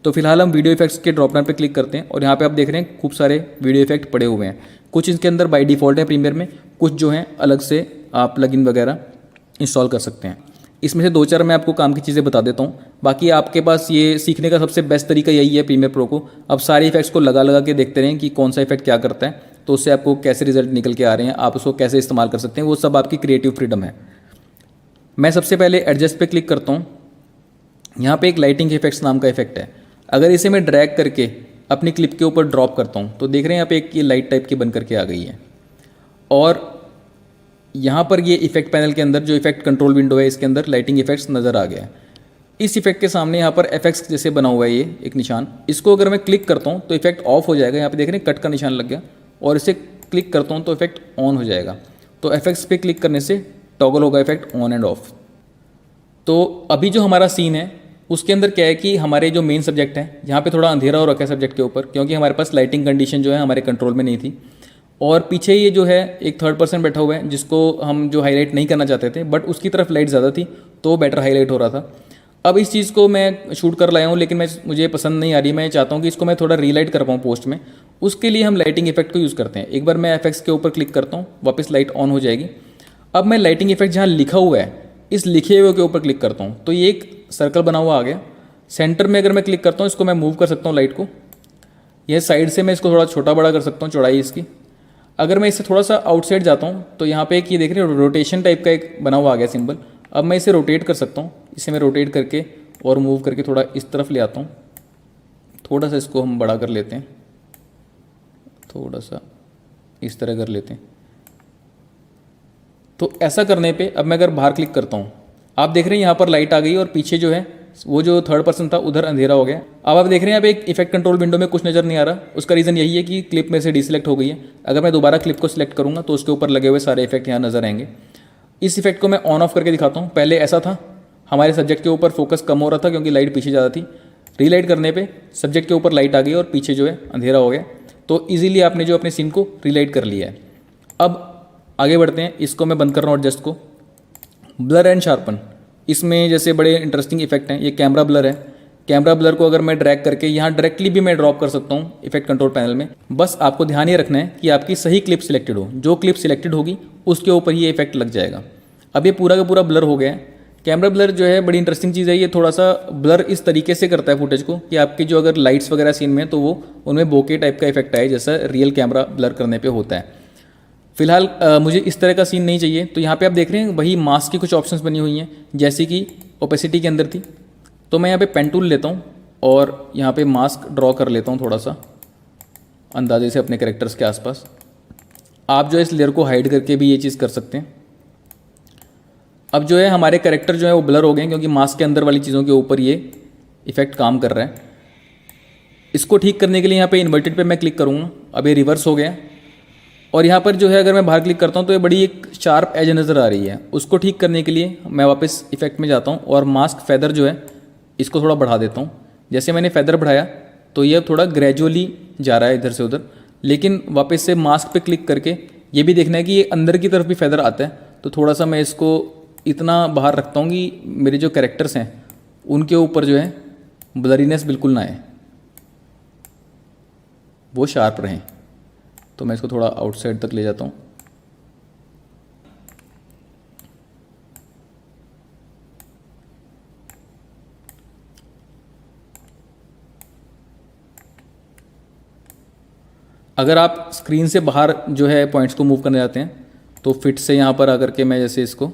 तो फिलहाल हम वीडियो इफेक्ट्स के ड्रॉप डाउन पे क्लिक करते हैं और यहाँ पे आप देख रहे हैं खूब सारे वीडियो इफेक्ट पड़े हुए हैं। कुछ इसके अंदर बाय डिफ़ॉल्ट है प्रीमियर में, कुछ जो हैं अलग से आप प्लगइन वगैरह इंस्टॉल कर सकते हैं। इसमें से 2-4 मैं आपको काम की चीज़ें बता देता हूँ। बाकी आपके पास ये सीखने का सबसे बेस्ट तरीका यही है प्रीमियर प्रो को। अब सारे इफेक्ट्स को लगा के देखते रहें कि कौन सा इफेक्ट क्या करता है, तो उससे आपको कैसे रिजल्ट निकल के आ रहे हैं, आप उसको कैसे इस्तेमाल कर सकते हैं, वो सब आपकी क्रिएटिव फ्रीडम है। मैं सबसे पहले एडजस्ट पे क्लिक करता हूँ। यहाँ पे एक लाइटिंग इफेक्ट्स नाम का इफेक्ट है। अगर इसे मैं ड्रैग करके अपनी क्लिप के ऊपर ड्रॉप करता हूँ तो देख रहे हैं यहाँ पे एक ये लाइट टाइप की बन करके आ गई है। और यहाँ पर ये इफेक्ट पैनल के अंदर जो इफेक्ट कंट्रोल विंडो है इसके अंदर लाइटिंग इफेक्ट्स नज़र आ गया है। इस इफेक्ट के सामने यहाँ पर एफएक्स जैसे बना हुआ है ये एक निशान, इसको अगर मैं क्लिक करता हूँ तो इफेक्ट ऑफ हो जाएगा। यहाँ पे देख रहे हैं कट का निशान लग गया, और इसे क्लिक करता हूँ तो इफेक्ट ऑन हो जाएगा। तो एफएक्स पे क्लिक करने से टॉगल होगा इफेक्ट ऑन एंड ऑफ। तो अभी जो हमारा सीन है उसके अंदर क्या है कि हमारे जो मेन सब्जेक्ट है यहाँ पे थोड़ा अंधेरा हो रखा है सब्जेक्ट के ऊपर, क्योंकि हमारे पास लाइटिंग कंडीशन जो है हमारे कंट्रोल में नहीं थी। और पीछे ये जो है एक थर्ड पर्सन बैठा हुआ है जिसको हम जो हाईलाइट नहीं करना चाहते थे, बट उसकी तरफ लाइट ज़्यादा थी तो बेटर हाईलाइट हो रहा था। अब इस चीज़ को मैं शूट कर लाया हूँ लेकिन मुझे पसंद नहीं आ रही। मैं चाहता हूँ कि इसको मैं थोड़ा रीलाइट कर पाऊँ पोस्ट में। उसके लिए हम लाइटिंग इफेक्ट को यूज़ करते हैं। एक बार मैं एफएक्स के ऊपर क्लिक करता हूँ, वापस लाइट ऑन हो जाएगी। अब मैं लाइटिंग इफेक्ट जहाँ लिखा हुआ है इस लिखे हुए के ऊपर क्लिक करता हूँ तो ये एक सर्कल बना हुआ आ गया। सेंटर में अगर मैं क्लिक करता हूँ इसको मैं मूव कर सकता हूँ लाइट को। यह साइड से मैं इसको थोड़ा छोटा बड़ा कर सकता हूँ, चौड़ाई इसकी। अगर मैं इससे थोड़ा सा आउटसाइड जाता हूँ तो यहाँ पे एक ये देख रहे हो रोटेशन टाइप का एक बना हुआ आ गया सिंबल। अब मैं इसे रोटेट कर सकता हूँ, इसे मैं रोटेट करके और मूव करके थोड़ा इस तरफ ले आता हूँ। थोड़ा सा इसको हम बड़ा कर लेते हैं, थोड़ा सा इस तरह कर लेते हैं। तो ऐसा करने पे अब मैं अगर बाहर क्लिक करता हूँ, आप देख रहे हैं यहाँ पर लाइट आ गई और पीछे जो है वो जो थर्ड पर्सन था उधर अंधेरा हो गया। अब आप देख रहे हैं यहाँ पे एक इफेक्ट कंट्रोल विंडो में कुछ नज़र नहीं आ रहा। उसका रीज़न यही है कि क्लिप में से डिसलेक्ट हो गई है। अगर मैं दोबारा क्लिप को सिलेक्ट करूँगा तो उसके ऊपर लगे हुए सारे इफेक्ट यहाँ नजर आएंगे। इस इफेक्ट को मैं ऑन ऑफ करके दिखाता हूँ। पहले ऐसा था, हमारे सब्जेक्ट के ऊपर फोकस कम हो रहा था क्योंकि लाइट पीछे ज़्यादा थी। रीलाइट करने पर सब्जेक्ट के ऊपर लाइट आ गई और पीछे जो है अंधेरा हो गया। तो ईजिली आपने जो अपने सीन को रीलाइट कर लिया है। अब आगे बढ़ते हैं, इसको मैं बंद कर रहा हूँ एडजस्ट को। ब्लर एंड शार्पन, इसमें जैसे बड़े इंटरेस्टिंग इफेक्ट हैं। ये कैमरा ब्लर है। कैमरा ब्लर को अगर मैं ड्रैग करके यहाँ डायरेक्टली भी मैं ड्रॉप कर सकता हूँ इफेक्ट कंट्रोल पैनल में। बस आपको ध्यान ये रखना है कि आपकी सही क्लिप सिलेक्टेड हो। जो क्लिप सिलेक्टेड होगी उसके ऊपर ये इफेक्ट लग जाएगा। अब ये पूरा का पूरा ब्लर हो गया है। कैमरा ब्लर जो है बड़ी इंटरेस्टिंग चीज़ है। ये थोड़ा सा ब्लर इस तरीके से करता है फुटेज को कि आपकी जो अगर लाइट्स वगैरह सीन में तो वो उनमें बोके टाइप का इफेक्ट आए जैसा रियल कैमरा ब्लर करने पर होता है। फिलहाल मुझे इस तरह का सीन नहीं चाहिए। तो यहाँ पे आप देख रहे हैं वही मास्क की कुछ ऑप्शंस बनी हुई हैं जैसी कि ओपेसिटी के अंदर थी। तो मैं यहाँ पे पेन टूल लेता हूँ और यहाँ पे मास्क ड्रॉ कर लेता हूँ थोड़ा सा अंदाजे से अपने कैरेक्टर्स के आसपास। आप जो है इस लेयर को हाइड करके भी ये चीज़ कर सकते हैं। अब जो है हमारे कैरेक्टर जो है वो ब्लर हो गए क्योंकि मास्क के अंदर वाली चीज़ों के ऊपर ये इफेक्ट काम कर रहा है। इसको ठीक करने के लिए यहाँ पे इन्वर्टेड पे मैं क्लिक करूँगा। अब ये रिवर्स हो गया और यहाँ पर जो है अगर मैं बाहर क्लिक करता हूँ तो ये बड़ी एक शार्प एज नज़र आ रही है। उसको ठीक करने के लिए मैं वापस इफेक्ट में जाता हूँ और मास्क फेदर जो है इसको थोड़ा बढ़ा देता हूँ। जैसे मैंने फेदर बढ़ाया तो ये थोड़ा ग्रेजुअली जा रहा है इधर से उधर, लेकिन वापस से मास्क पे क्लिक करके ये भी देखना है कि ये अंदर की तरफ भी फेदर आता है। तो थोड़ा सा मैं इसको इतना बाहर रखता हूँ कि मेरे जो कैरेक्टर्स हैं उनके ऊपर जो है ब्लरीनेस बिल्कुल ना आए, वो शार्प रहें। तो मैं इसको थोड़ा आउटसाइड तक ले जाता हूँ। अगर आप स्क्रीन से बाहर जो है पॉइंट्स को मूव करने जाते हैं तो फिट से यहाँ पर आकर के मैं जैसे इसको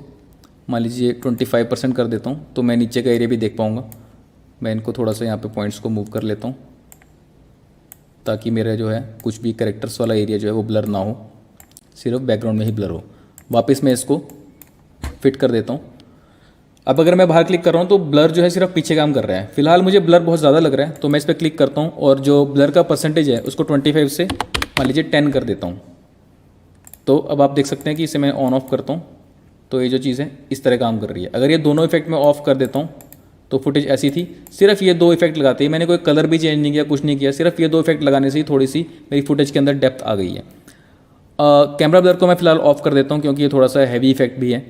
मान लीजिए 25% कर देता हूँ तो मैं नीचे का एरिया भी देख पाऊँगा। मैं इनको थोड़ा सा यहाँ पे पॉइंट्स को मूव कर लेता हूँ ताकि मेरा जो है कुछ भी कैरेक्टर्स वाला एरिया जो है वो ब्लर ना हो, सिर्फ बैकग्राउंड में ही ब्लर हो। वापस मैं इसको फिट कर देता हूँ। अब अगर मैं बाहर क्लिक कर रहा हूँ तो ब्लर जो है सिर्फ पीछे काम कर रहा है। फिलहाल मुझे ब्लर बहुत ज़्यादा लग रहा है तो मैं इस पर क्लिक करता हूँ और जो ब्लर का परसेंटेज है उसको 25 से मान लीजिए 10 कर देता हूँ। तो अब आप देख सकते हैं कि इसे मैं ऑन ऑफ करता हूँ तो ये जो चीज़ है इस तरह काम कर रही है। अगर ये दोनों इफेक्ट मैं ऑफ कर देता हूँ तो फुटेज ऐसी थी। सिर्फ ये दो इफेक्ट लगाते ही, मैंने कोई कलर भी चेंज नहीं किया, कुछ नहीं किया, सिर्फ ये दो इफेक्ट लगाने से ही थोड़ी सी मेरी फुटेज के अंदर डेप्थ आ गई है। कैमरा ब्लर को मैं फिलहाल ऑफ कर देता हूँ क्योंकि ये थोड़ा सा हैवी इफेक्ट भी है।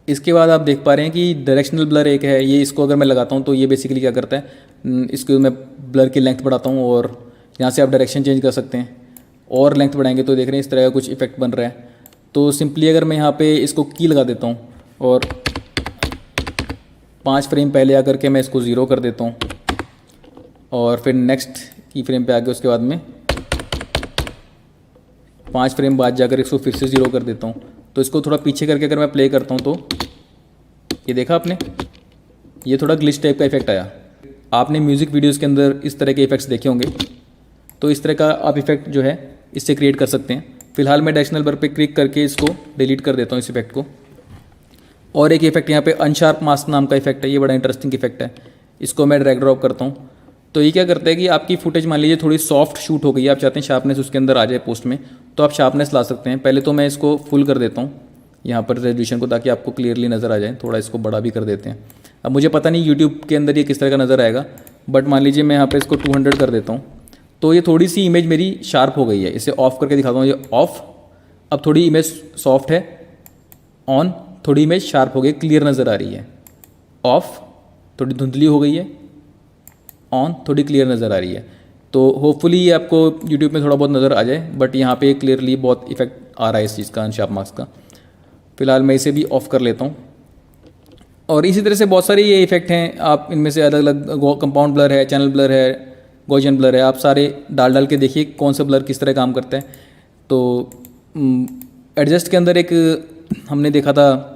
इसके बाद आप देख पा रहे हैं कि डायरेक्शनल ब्लर एक है, ये इसको अगर मैं लगाता हूँ तो ये बेसिकली क्या करता है, इसको मैं ब्लर की लेंथ बढ़ाता हूँ और यहाँ से आप डायरेक्शन चेंज कर सकते हैं और लेंथ बढ़ाएंगे तो देख रहे हैं इस तरह का कुछ इफेक्ट बन रहा है। तो सिंपली अगर मैं यहाँ पे इसको की लगा देता हूँ और 5 फ्रेम पहले आकर के मैं इसको 0 कर देता हूँ और फिर नेक्स्ट की फ्रेम पे आके उसके बाद में 5 फ्रेम बाद जाकर इसको फिर से 0 कर देता हूँ। तो इसको थोड़ा पीछे करके अगर मैं प्ले करता हूँ तो ये देखा आपने, ये थोड़ा ग्लिच टाइप का इफेक्ट आया। आपने म्यूज़िक वीडियोज़ के अंदर इस तरह के इफेक्ट्स देखे होंगे, तो इस तरह का आप इफेक्ट जो है इससे क्रिएट कर सकते हैं। फिलहाल मैं डायरेक्शनल ब्लर पे क्लिक करके इसको डिलीट कर देता हूँ इस इफेक्ट को। और एक इफेक्ट यहाँ पे अनशार्प मास्क नाम का इफेक्ट है, ये बड़ा इंटरेस्टिंग इफेक्ट है। इसको मैं ड्रैग ड्रॉप करता हूँ तो ये क्या करता है कि आपकी फुटेज मान लीजिए थोड़ी सॉफ्ट शूट हो गई है, आप चाहते हैं शार्पनेस उसके अंदर आ जाए पोस्ट में, तो आप शार्पनेस ला सकते हैं। पहले तो मैं इसको फुल कर देता हूँ यहाँ पर रेजोल्यूशन को, ताकि आपको क्लियरली नज़र आ जाए। थोड़ा इसको बड़ा भी कर देते हैं। अब मुझे पता नहीं यूट्यूब के अंदर ये किस तरह का नज़र आएगा, बट मान लीजिए मैं यहाँ पर इसको 200 कर देता हूँ तो ये थोड़ी सी इमेज मेरी शार्प हो गई है। इसे ऑफ करके दिखाता हूँ, ये ऑफ। अब थोड़ी इमेज सॉफ्ट है, ऑन, थोड़ी इमेज शार्प हो गई, क्लियर नज़र आ रही है। ऑफ, थोड़ी धुंधली हो गई है, ऑन, थोड़ी क्लियर नज़र आ रही है। तो होपफुली ये आपको यूट्यूब में थोड़ा बहुत नज़र आ जाए, बट यहाँ पे क्लियरली बहुत इफेक्ट आ रहा है इस चीज़ का, अनशार्प मार्क्स का। फिलहाल मैं इसे भी ऑफ कर लेता हूँ। और इसी तरह से बहुत सारे ये इफेक्ट हैं, आप इनमें से अलग अलग कंपाउंड ब्लर है, चैनल ब्लर है, गॉसियन ब्लर है, आप सारे डाल के देखिए कौन सा ब्लर किस तरह काम करता है। तो एडजस्ट के अंदर एक हमने देखा था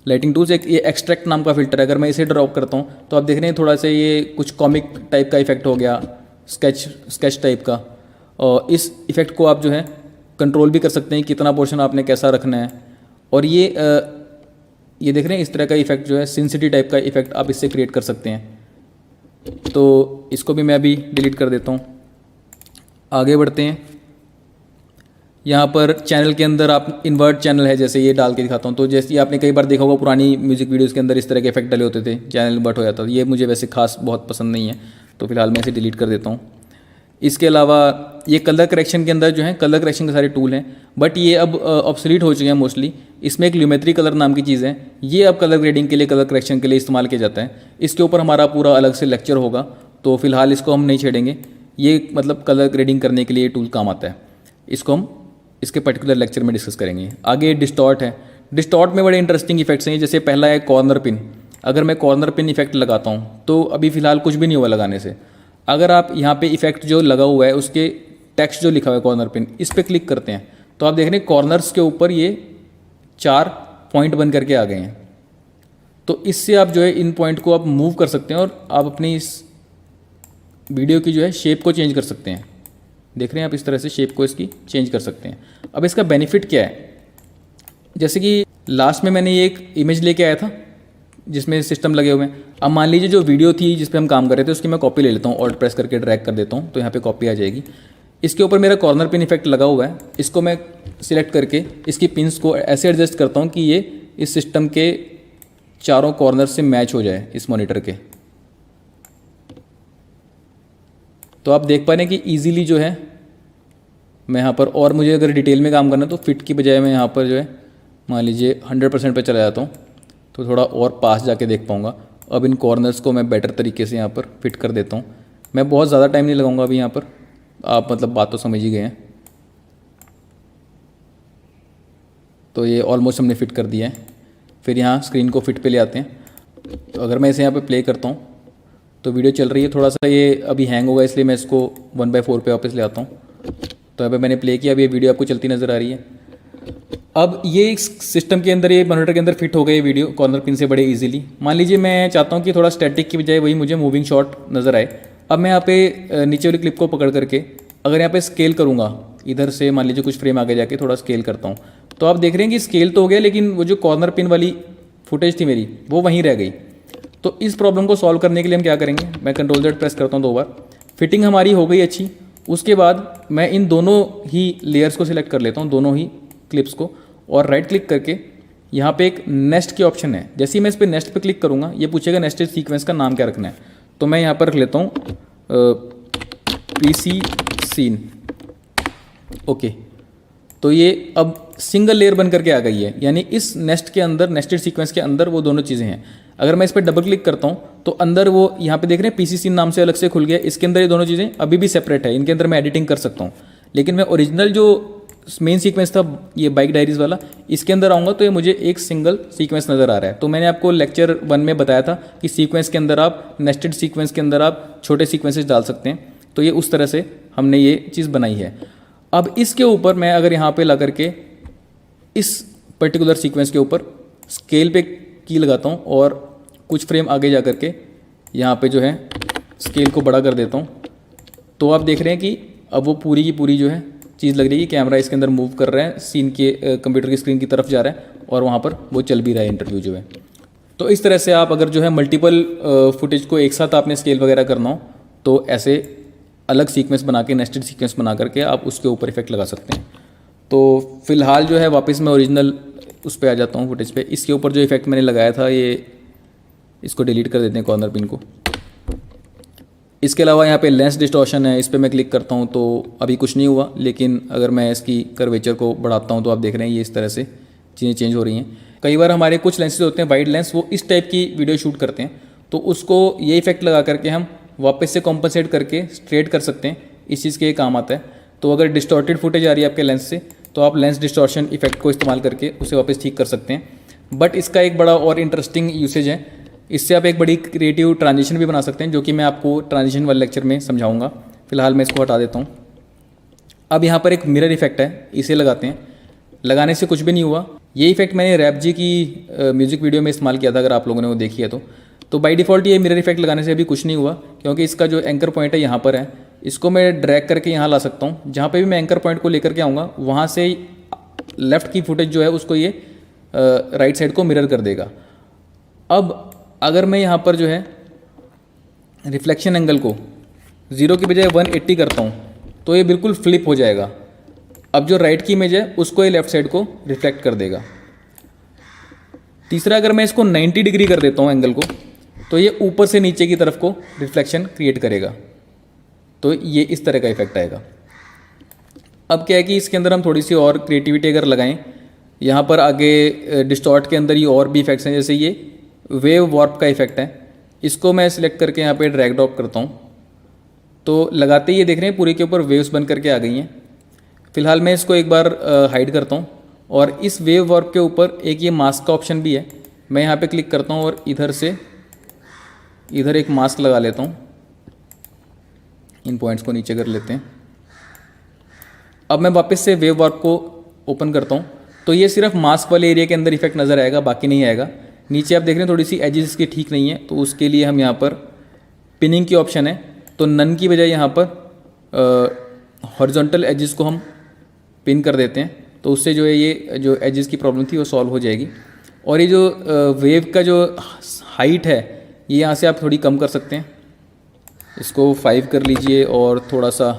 लाइटिंग टूल्स, एक ये एक्सट्रैक्ट नाम का फ़िल्टर है। अगर मैं इसे ड्रॉप करता हूँ तो आप देख रहे हैं थोड़ा सा ये कुछ कॉमिक टाइप का इफेक्ट हो गया, स्केच टाइप का। और इस इफ़ेक्ट को आप जो है कंट्रोल भी कर सकते हैं, कितना पोर्शन आपने कैसा रखना है। और ये देख रहे हैं इस तरह का इफेक्ट जो है सिंसिटी टाइप का इफेक्ट आप इससे क्रिएट कर सकते हैं। तो इसको भी मैं अभी डिलीट कर देता हूँ। आगे बढ़ते हैं। यहाँ पर चैनल के अंदर आप इन्वर्ट चैनल है, जैसे ये डाल के दिखाता हूँ। तो जैसे आपने कई बार देखा होगा पुरानी म्यूजिक वीडियोस के अंदर इस तरह के इफेक्ट डले होते थे, चैनल इन्वर्ट हो जाता था। ये मुझे वैसे खास बहुत पसंद नहीं है, तो फिलहाल मैं इसे डिलीट कर देता हूँ। इसके अलावा ये कलर करेक्शन के अंदर जो है कलर करेक्शन के सारे टूल हैं, बट ये अब ऑब्सोलीट हो चुके हैं मोस्टली। इसमें एक ल्यूमेट्री कलर नाम की चीज़ है, ये अब कलर ग्रेडिंग के लिए, कलर करेक्शन के लिए इस्तेमाल किया जाता है। इसके ऊपर हमारा पूरा अलग से लेक्चर होगा, तो फिलहाल इसको हम नहीं छेड़ेंगे। ये मतलब कलर ग्रेडिंग करने के लिए टूल काम आता है, इसको हम इसके पर्टिकुलर लेक्चर में डिस्कस करेंगे। आगे डिस्टॉर्ट है। डिस्टॉर्ट में बड़े इंटरेस्टिंग इफेक्ट्स हैं। जैसे पहला है कॉर्नर पिन। अगर मैं कॉर्नर पिन इफेक्ट लगाता हूँ तो अभी फ़िलहाल कुछ भी नहीं हुआ लगाने से। अगर आप यहाँ पे इफेक्ट जो लगा हुआ है उसके टेक्स्ट जो लिखा हुआ है कॉर्नर पिन, इस पर क्लिक करते हैं तो आप देख रहे हैं कॉर्नर्स के ऊपर ये 4 पॉइंट बन करके आ गए हैं। तो इससे आप जो है इन पॉइंट को आप मूव कर सकते हैं और आप अपनी इस वीडियो की जो है शेप को चेंज कर सकते हैं। देख रहे हैं आप इस तरह से शेप को इसकी चेंज कर सकते हैं। अब इसका बेनिफिट क्या है, जैसे कि लास्ट में मैंने ये एक इमेज लेके आया था जिसमें सिस्टम लगे हुए हैं। अब मान लीजिए जो वीडियो थी जिस पे हम काम कर रहे थे उसकी मैं कॉपी ले लेता हूँ, ऑल्ट प्रेस करके ड्रैग कर देता हूँ तो यहाँ पे कॉपी आ जाएगी। इसके ऊपर मेरा कॉर्नर पिन इफेक्ट लगा हुआ है, इसको मैं सिलेक्ट करके इसकी पिन्स को ऐसे एडजस्ट करता हूँ कि ये इस सिस्टम के चारों कॉर्नर से मैच हो जाए इस मॉनिटर के। तो आप देख पा रहे हैं कि ईजीली जो है मैं यहाँ पर, और मुझे अगर डिटेल में काम करना है तो फिट की बजाय मैं यहाँ पर जो है मान लीजिए 100% पे चला जाता हूँ तो थोड़ा और पास जाके देख पाऊँगा। अब इन कॉर्नर्स को मैं बेटर तरीके से यहाँ पर फिट कर देता हूँ। मैं बहुत ज़्यादा टाइम नहीं लगाऊंगा अभी यहाँ पर, आप मतलब बात तो समझ ही गए हैं। तो ये ऑलमोस्ट हमने फिट कर दिया है। फिर यहाँ स्क्रीन को फिट पे ले आते हैं। तो अगर मैं इसे यहाँ पे प्ले करता हूँ तो वीडियो चल रही है, थोड़ा सा ये अभी हैंग होगा इसलिए मैं इसको 1/4 पे वापस ले आता हूँ। तो यहाँ पे मैंने प्ले किया, अभी ये वीडियो आपको चलती नज़र आ रही है। अब ये इस सिस्टम के अंदर, ये मॉनिटर के अंदर फिट हो गए वीडियो कॉर्नर पिन से बड़े इजीली। मान लीजिए मैं चाहता हूँ कि थोड़ा स्टैटिक की बजाय वही मुझे मूविंग शॉट नज़र आए। अब मैं यहाँ पे नीचे वाली क्लिप को पकड़ करके अगर यहाँ पे स्केल करूँगा, इधर से मान लीजिए कुछ फ्रेम आगे जाके थोड़ा स्केल करता हूँ, तो आप देख रहे हैं कि स्केल तो हो गया लेकिन वो जो कॉर्नर पिन वाली फुटेज थी मेरी वो वहीं रह गई। तो इस प्रॉब्लम को सॉल्व करने के लिए हम क्या करेंगे, मैं Ctrl+Z प्रेस करता हूँ 2 बार। फिटिंग हमारी हो गई अच्छी। उसके बाद मैं इन दोनों ही लेयर्स को सिलेक्ट कर लेता हूँ, दोनों ही क्लिप्स को, और राइट क्लिक करके यहाँ पे एक नेक्स्ट की ऑप्शन है। जैसे ही मैं इस पर नेक्स्ट पे क्लिक करूँगा ये पूछेगा नेक्स्टेड सीक्वेंस का नाम क्या रखना है। तो मैं यहाँ पर रख लेता हूँ PC सीन। ओके, तो ये अब सिंगल लेयर बन करके आ गई है, यानी इस नेक्स्ट के अंदर, नेस्टेड सीक्वेंस के अंदर वो दोनों चीज़ें हैं। अगर मैं इस पर डबल क्लिक करता हूँ तो अंदर वो यहाँ पे देख रहे हैं PC सीन नाम से अलग से खुल गया। इसके अंदर ये दोनों चीज़ें अभी भी सेपरेट है, इनके अंदर मैं एडिटिंग कर सकता हूँ। लेकिन मैं ओरिजिनल जो मेन सीक्वेंस था ये बाइक डायरीज वाला, इसके अंदर आऊँगा तो ये मुझे एक सिंगल सीक्वेंस नज़र आ रहा है। तो मैंने आपको लेक्चर 1 में बताया था कि सीक्वेंस के अंदर आप, नेस्टेड सीक्वेंस के अंदर आप छोटे सीक्वेंसेस डाल सकते हैं। तो ये उस तरह से हमने ये चीज़ बनाई है। अब इसके ऊपर मैं अगर यहाँ पे ला करके इस पर्टिकुलर सीक्वेंस के ऊपर स्केल पे की लगाता हूँ और कुछ फ्रेम आगे जा करके यहाँ पे जो है स्केल को बड़ा कर देता हूँ, तो आप देख रहे हैं कि अब वो पूरी की पूरी जो है चीज़ लग रही है कि कैमरा इसके अंदर मूव कर रहा है, सीन के कंप्यूटर की स्क्रीन की तरफ जा रहा है और वहाँ पर वो चल भी रहा है इंटरव्यू जो है। तो इस तरह से आप अगर जो है मल्टीपल फुटेज को एक साथ आपने स्केल वगैरह करना हो तो ऐसे अलग सीक्वेंस बना के, नेस्टेड सीक्वेंस बना करके आप उसके ऊपर इफेक्ट लगा सकते हैं। तो फिलहाल जो है वापस मैं ओरिजिनल उस पर आ जाता हूँ फुटेज पे। इसके ऊपर जो इफेक्ट मैंने लगाया था ये, इसको डिलीट कर देते हैं कॉर्नर पिन को। इसके अलावा यहाँ पे लेंस डिस्टॉर्शन है, इस पर मैं क्लिक करता हूँ तो अभी कुछ नहीं हुआ, लेकिन अगर मैं इसकी कर्वेचर को बढ़ाता हूँ तो आप देख रहे हैं ये इस तरह से चीज़ें चेंज हो रही हैं। कई बार हमारे कुछ लेंसेज होते हैं वाइड लेंस, वो इस टाइप की वीडियो शूट करते हैं तो उसको ये इफेक्ट लगा करके हम वापस से कॉम्पनसेट करके स्ट्रेट कर सकते हैं। इस चीज़ के ये काम आता है। तो अगर डिस्टॉर्टेड फुटेज आ रही है आपके लेंस से तो आप लेंस डिस्टॉर्शन इफेक्ट को इस्तेमाल करके उसे वापस ठीक कर सकते हैं। बट इसका एक बड़ा और इंटरेस्टिंग यूसेज है, इससे आप एक बड़ी क्रिएटिव ट्रांजिशन भी बना सकते हैं, जो कि मैं आपको ट्रांजिशन वाले लेक्चर में समझाऊंगा। फिलहाल मैं इसको हटा देता हूँ। अब यहाँ पर एक मिरर इफेक्ट है, इसे लगाते हैं। लगाने से कुछ भी नहीं हुआ। ये इफेक्ट मैंने रैप जी की म्यूज़िक वीडियो में इस्तेमाल किया था, अगर आप लोगों ने वो देखी है तो बाय डिफ़ॉल्ट ये मिरर इफेक्ट लगाने से अभी कुछ नहीं हुआ, क्योंकि इसका जो एंकर पॉइंट है यहाँ पर है। इसको मैं ड्रैग करके यहाँ ला सकता हूँ। जहाँ पे भी मैं एंकर पॉइंट को लेकर के आऊँगा, वहाँ से लेफ़्ट की फुटेज जो है उसको ये राइट साइड को मिरर कर देगा। अब अगर मैं यहाँ पर जो है रिफ्लेक्शन एंगल को 0 की बजाय 180 करता हूँ, तो ये बिल्कुल फ्लिप हो जाएगा। अब जो राइट की इमेज है उसको ये लेफ्ट साइड को रिफ्लेक्ट कर देगा। तीसरा, अगर मैं इसको 90 डिग्री कर देता हूँ एंगल को, तो ये ऊपर से नीचे की तरफ को रिफ्लेक्शन क्रिएट करेगा। तो ये इस तरह का इफेक्ट आएगा। अब क्या है कि इसके अंदर हम थोड़ी सी और क्रिएटिविटी अगर लगाएं, यहाँ पर आगे डिस्टॉर्ट के अंदर ये और भी इफेक्ट्स हैं, जैसे ये वेव वॉर्प का इफेक्ट है। इसको मैं सिलेक्ट करके यहाँ पे ड्रैग ड्रॉप करता हूँ, तो लगाते ही ये देख रहे हैं पूरे के ऊपर वेव्स बन करके आ गई हैं। फिलहाल मैं इसको एक बार हाइड करता हूँ, और इस वेव वॉर्प के ऊपर एक ये मास्क का ऑप्शन भी है। मैं यहाँ पे क्लिक करता हूँ और इधर से इधर एक मास्क लगा लेता हूँ। इन पॉइंट्स को नीचे कर लेते हैं। अब मैं वापस से वेव वॉर्प को ओपन करता हूँ, तो ये सिर्फ मास्क वाले एरिया के अंदर इफेक्ट नज़र आएगा, बाकी नहीं आएगा। नीचे आप देख रहे हैं थोड़ी सी एजेस इसकी ठीक नहीं है, तो उसके लिए हम यहाँ पर पिनिंग की ऑप्शन है, तो नन की बजाय यहाँ पर हॉरिजॉन्टल एजेस को हम पिन कर देते हैं। तो उससे जो है ये जो एजेस की प्रॉब्लम थी वो सॉल्व हो जाएगी। और ये जो वेव का जो हाइट है, ये यहाँ से आप थोड़ी कम कर सकते हैं। इसको 5 कर लीजिए, और थोड़ा सा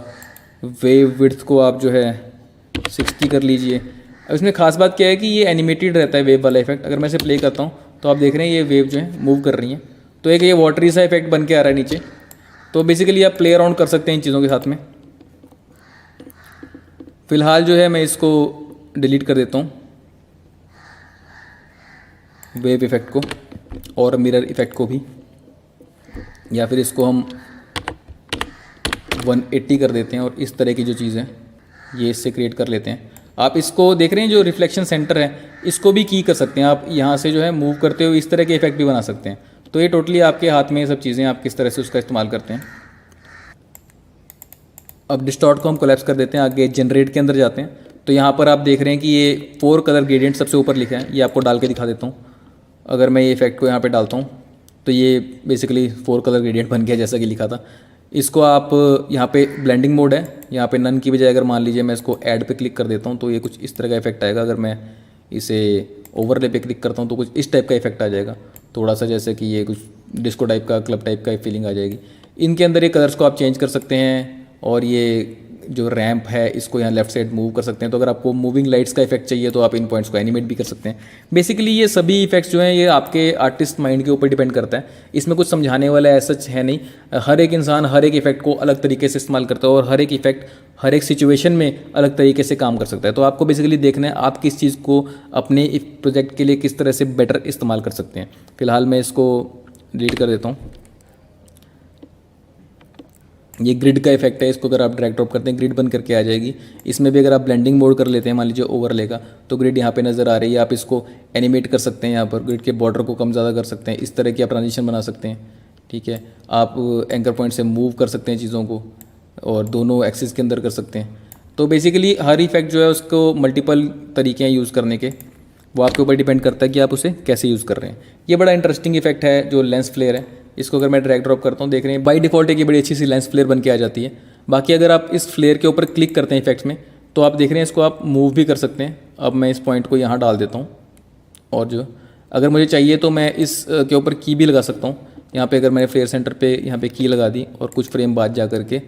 वेव विड्थ को आप जो है 60 कर लीजिए। अब इसमें खास बात क्या है कि ये एनिमेटेड रहता है वेव वाला इफेक्ट। अगर मैं इसे प्ले करता हूँ तो आप देख रहे हैं ये वेव जो है मूव कर रही हैं, तो एक ये वाटरी सा इफेक्ट बन के आ रहा है नीचे। तो बेसिकली आप प्ले अराउंड कर सकते हैं इन चीज़ों के साथ में। फ़िलहाल जो है मैं इसको डिलीट कर देता हूँ, वेव इफ़ेक्ट को और मिरर इफ़ेक्ट को भी, या फिर इसको हम 180 कर देते हैं, और इस तरह की जो चीज़ है ये इससे क्रिएट कर लेते हैं। आप इसको देख रहे हैं जो रिफ्लेक्शन सेंटर है, इसको भी की कर सकते हैं आप। यहाँ से जो है मूव करते हुए इस तरह के इफेक्ट भी बना सकते हैं। तो ये टोटली आपके हाथ में ये सब चीज़ें, आप किस तरह से उसका इस्तेमाल करते हैं। अब डिस्टॉर्ट को हम कोलैप्स कर देते हैं, आगे जनरेट के अंदर जाते हैं। तो यहाँ पर आप देख रहे हैं कि ये 4 कलर ग्रेडियंट सबसे ऊपर लिखा है, ये आपको डाल के दिखा देता हूँ। अगर मैं ये इफेक्ट को यहाँ पे डालता हूँ तो ये बेसिकली 4 कलर ग्रेडियंट बन गया जैसा कि लिखा था। इसको आप यहाँ पे ब्लेंडिंग मोड है, यहाँ पे नन की बजाय अगर मान लीजिए मैं इसको ऐड पे क्लिक कर देता हूँ तो ये कुछ इस तरह का इफेक्ट आएगा। अगर मैं इसे ओवरले पे क्लिक करता हूँ तो कुछ इस टाइप का इफेक्ट आ जाएगा, थोड़ा सा जैसे कि ये कुछ डिस्को टाइप का, क्लब टाइप का फीलिंग आ जाएगी। इनके अंदर ये कलर्स को आप चेंज कर सकते हैं, और ये जो रैंप है इसको यहाँ लेफ्ट साइड मूव कर सकते हैं। तो अगर आपको मूविंग लाइट्स का इफेक्ट चाहिए तो आप इन पॉइंट्स को एनिमेट भी कर सकते हैं। बेसिकली ये सभी इफेक्ट्स जो हैं ये आपके आर्टिस्ट माइंड के ऊपर डिपेंड करता है। इसमें कुछ समझाने वाला ऐसा है नहीं। हर एक इंसान हर एक इफेक्ट को अलग तरीके से इस्तेमाल करता है, और हर एक इफेक्ट हर एक सिचुएशन में अलग तरीके से काम कर सकता है। तो आपको बेसिकली देखना है आप किस चीज़ को अपने प्रोजेक्ट के लिए किस तरह से बेटर इस्तेमाल कर सकते हैं। फिलहाल मैं इसको डिलीट कर देता हूँ। ये ग्रिड का इफेक्ट है, इसको अगर आप ड्रैग ड्रॉप करते हैं ग्रिड बन करके आ जाएगी। इसमें भी अगर आप ब्लेंडिंग मोड कर लेते हैं, मान लीजिए ओवरले का, तो ग्रिड यहाँ पे नज़र आ रही है। आप इसको एनिमेट कर सकते हैं, यहाँ पर ग्रिड के बॉर्डर को कम ज़्यादा कर सकते हैं, इस तरह की आप ट्रांजिशन बना सकते हैं। ठीक है, आप एंकर पॉइंट से मूव कर सकते हैं चीज़ों को, और दोनों एक्सिस के अंदर कर सकते हैं। तो बेसिकली हर इफेक्ट जो है उसको मल्टीपल तरीके हैं यूज़ करने के, वो आपके ऊपर डिपेंड करता है कि आप उसे कैसे यूज़ कर रहे हैं। ये बड़ा इंटरेस्टिंग इफेक्ट है जो लेंस फ्लेयर है। इसको अगर मैं ड्रैग ड्रॉप करता हूँ, देख रहे हैं बाय डिफ़ॉल्ट एक ये बड़ी अच्छी सी लेंस फ्लेयर बन के आ जाती है। बाकी अगर आप इस फ्लेयर के ऊपर क्लिक करते हैं इफेक्ट्स में, तो आप देख रहे हैं इसको आप मूव भी कर सकते हैं। अब मैं इस पॉइंट को यहाँ डाल देता हूँ, और जो अगर मुझे चाहिए तो मैं इस के ऊपर की भी लगा सकता हूँ। यहाँ पे अगर मैंने फ्लेयर सेंटर पे यहाँ पे की लगा दी, और कुछ फ्रेम बाद जा करके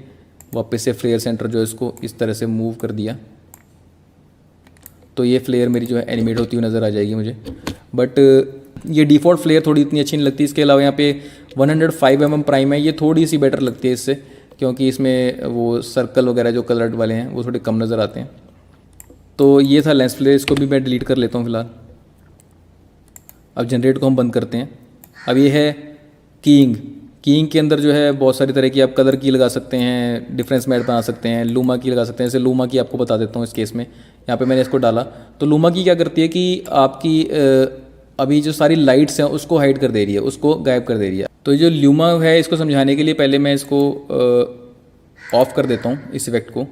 वापस से फ्लेयर सेंटर जो है इसको इस तरह से मूव कर दिया, तो ये फ्लेयर मेरी जो है एनिमेट होती हुई नज़र आ जाएगी मुझे। बट ये डिफ़ॉल्ट फ्लेयर थोड़ी इतनी अच्छी नहीं लगती। इसके अलावा यहाँ पे 105 mm प्राइम है, ये थोड़ी सी बेटर लगती है इससे, क्योंकि इसमें वो सर्कल वगैरह जो कलर्ड वाले हैं वो थोड़े कम नज़र आते हैं। तो ये था लेंस फ्लेयर, इसको भी मैं डिलीट कर लेता हूँ फिलहाल। अब जनरेट को हम बंद करते हैं। अब ये है कीइंग के अंदर जो है बहुत सारी तरह की आप कलर की लगा सकते हैं, डिफरेंस मैट बना सकते हैं, लूमा की लगा सकते हैं। जैसे लूमा की आपको बता देता हूँ इस केस में, यहाँ पे मैंने इसको डाला तो लूमा की क्या करती है कि आपकी अभी जो सारी लाइट्स हैं उसको हाइड कर दे रही है, उसको गायब कर दे रही है। तो जो ल्यूमा है इसको समझाने के लिए पहले मैं इसको ऑफ़ कर देता हूँ, इस इफेक्ट को।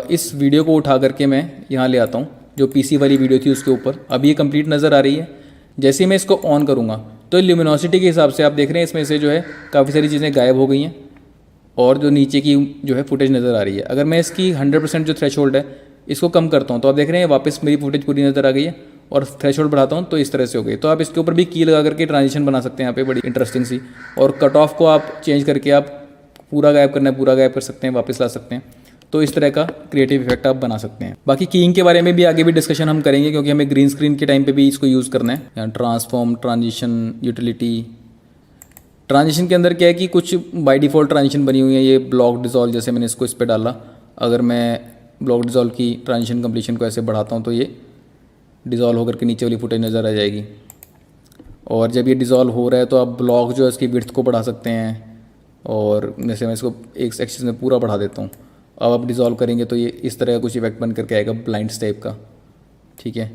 इस वीडियो को उठा करके मैं यहाँ ले आता हूँ, जो पीसी वाली वीडियो थी उसके ऊपर। अभी ये कंप्लीट नज़र आ रही है। जैसे ही मैं इसको ऑन करूँगा तो ल्यूमिनोसिटी के हिसाब से आप देख रहे हैं इसमें से जो है काफ़ी सारी चीज़ें गायब हो गई हैं और जो नीचे की जो है फुटेज नज़र आ रही है। अगर मैं इसकी 100% जो थ्रेशोल्ड है इसको कम करता हूँ तो आप देख रहे हैं वापस मेरी फुटेज पूरी नज़र आ गई है, और थ्रेशोल्ड बढ़ाता हूँ तो इस तरह से हो गई। तो आप इसके ऊपर भी की लगा करके ट्रांजिशन बना सकते हैं यहाँ पे, बड़ी इंटरेस्टिंग सी। और कट ऑफ को आप चेंज करके आप पूरा गायब करना है पूरा गायब कर सकते हैं, वापस ला सकते हैं। तो इस तरह का क्रिएटिव इफेक्ट आप बना सकते हैं। बाकी कीइंग के बारे में भी आगे भी डिस्कशन हम करेंगे, क्योंकि हमें ग्रीन स्क्रीन के टाइम पे भी इसको यूज़ करना है। यहाँ ट्रांसफॉर्म, ट्रांजिशन, यूटिलिटी। ट्रांजिशन के अंदर क्या है कि कुछ बाय डिफ़ॉल्ट ट्रांजिशन बनी हुई है। ये ब्लॉक डिज़ोल्व, जैसे मैंने इसको इस पर डाला, अगर मैं ब्लॉक डिज़ोल्व की ट्रांजिशन कंप्लीशन को ऐसे बढ़ाता हूँ तो ये डिज़ोल्व होकर के नीचे वाली फुटेज नज़र आ जाएगी। और जब ये डिज़ोल्व हो रहा है तो आप ब्लॉक जो है इसकी विड्थ को बढ़ा सकते हैं। और जैसे मैं इसको एक एक्सिस में पूरा बढ़ा देता हूँ, अब आप डिज़ोल्व करेंगे तो ये इस तरह का कुछ इफेक्ट बन करके आएगा, ब्लाइंड्स टाइप का। ठीक है,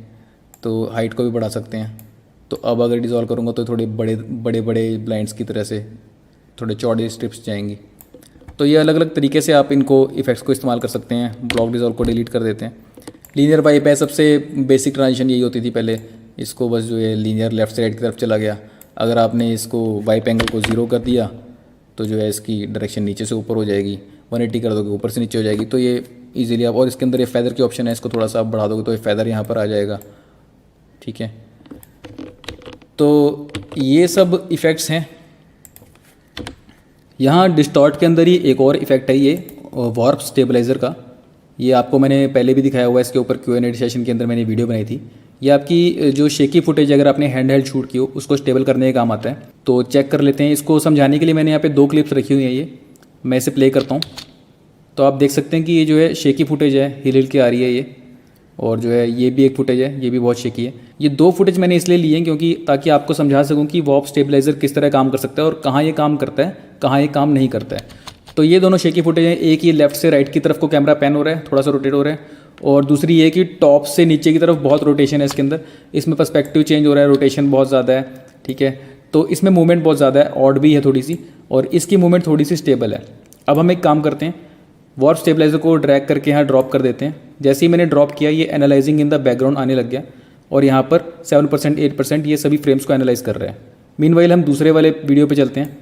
तो हाइट को भी बढ़ा सकते हैं। तो अब अगर डिज़ोल्व करूँगा तो थोड़े बड़े बड़े ब्लाइंड्स की तरह से थोड़े चौड़े स्ट्रिप्स जाएंगी। तो ये अलग अलग तरीके से आप इनको इफेक्ट्स को इस्तेमाल कर सकते हैं। ब्लॉक डिज़ोल्व को डिलीट कर देते हैं। लीनियर वाइप है, सबसे बेसिक ट्रांजिशन यही होती थी पहले। इसको बस जो है लीनियर लेफ्ट से राइट की तरफ चला गया। अगर आपने इसको वाइप एंगल को 0 कर दिया तो जो है इसकी डायरेक्शन नीचे से ऊपर हो जाएगी, 180 कर दोगे ऊपर से नीचे हो जाएगी। तो ये इजीली आप, और इसके अंदर ये फैदर की ऑप्शन है, इसको थोड़ा सा आप बढ़ा दोगे तो ये फैदर यहाँ पर आ जाएगा। ठीक है, तो ये सब इफ़ेक्ट्स हैं। यहाँ डिस्टॉर्ट के अंदर ही एक और इफेक्ट है, ये वार्प स्टेबलाइज़र का। ये आपको मैंने पहले भी दिखाया हुआ है, इसके ऊपर Q&A सेशन के अंदर मैंने वीडियो बनाई थी। ये आपकी जो शेकी फुटेज अगर आपने हैंड हेल्ड शूट की हो उसको स्टेबल करने का काम आता है। तो चेक कर लेते हैं। इसको समझाने के लिए मैंने यहाँ पे 2 क्लिप्स रखी हुई हैं। ये मैं इसे प्ले करता हूँ तो आप देख सकते हैं कि ये जो है शेकी फुटेज है, हिल हिल के आ रही है ये। और जो है ये भी एक फुटेज है, ये भी बहुत शेकी है। ये 2 फुटेज मैंने इसलिए लिए हैं क्योंकि ताकि आपको समझा सकूं कि वार्प स्टेबलाइज़र किस तरह काम कर सकता है और कहाँ ये काम करता है, कहाँ ये काम नहीं करता है। तो ये दोनों शेकी फुटेज हैं। एक ये लेफ्ट से राइट की तरफ को कैमरा पैन हो रहा है, थोड़ा सा रोटेट हो रहा है, और दूसरी ये कि टॉप से नीचे की तरफ बहुत रोटेशन है इसके अंदर। इसमें पर्सपेक्टिव चेंज हो रहा है, रोटेशन बहुत ज़्यादा है। ठीक है, तो इसमें मूवमेंट बहुत ज़्यादा है, ऑड भी है थोड़ी सी, और इसकी मूवमेंट थोड़ी सी स्टेबल है। अब हम एक काम करते हैं, वार्प स्टेबलाइज़र को ड्रैग करके यहाँ ड्रॉप कर देते हैं। जैसे ही मैंने ड्रॉप किया ये एनालाइजिंग इन द बैकग्राउंड आने लग गया, और यहाँ पर 7%, 8% ये सभी फ्रेम्स को एनालाइज कर रहे हैं। मीनवाइल हम दूसरे वाले वीडियो पे चलते हैं।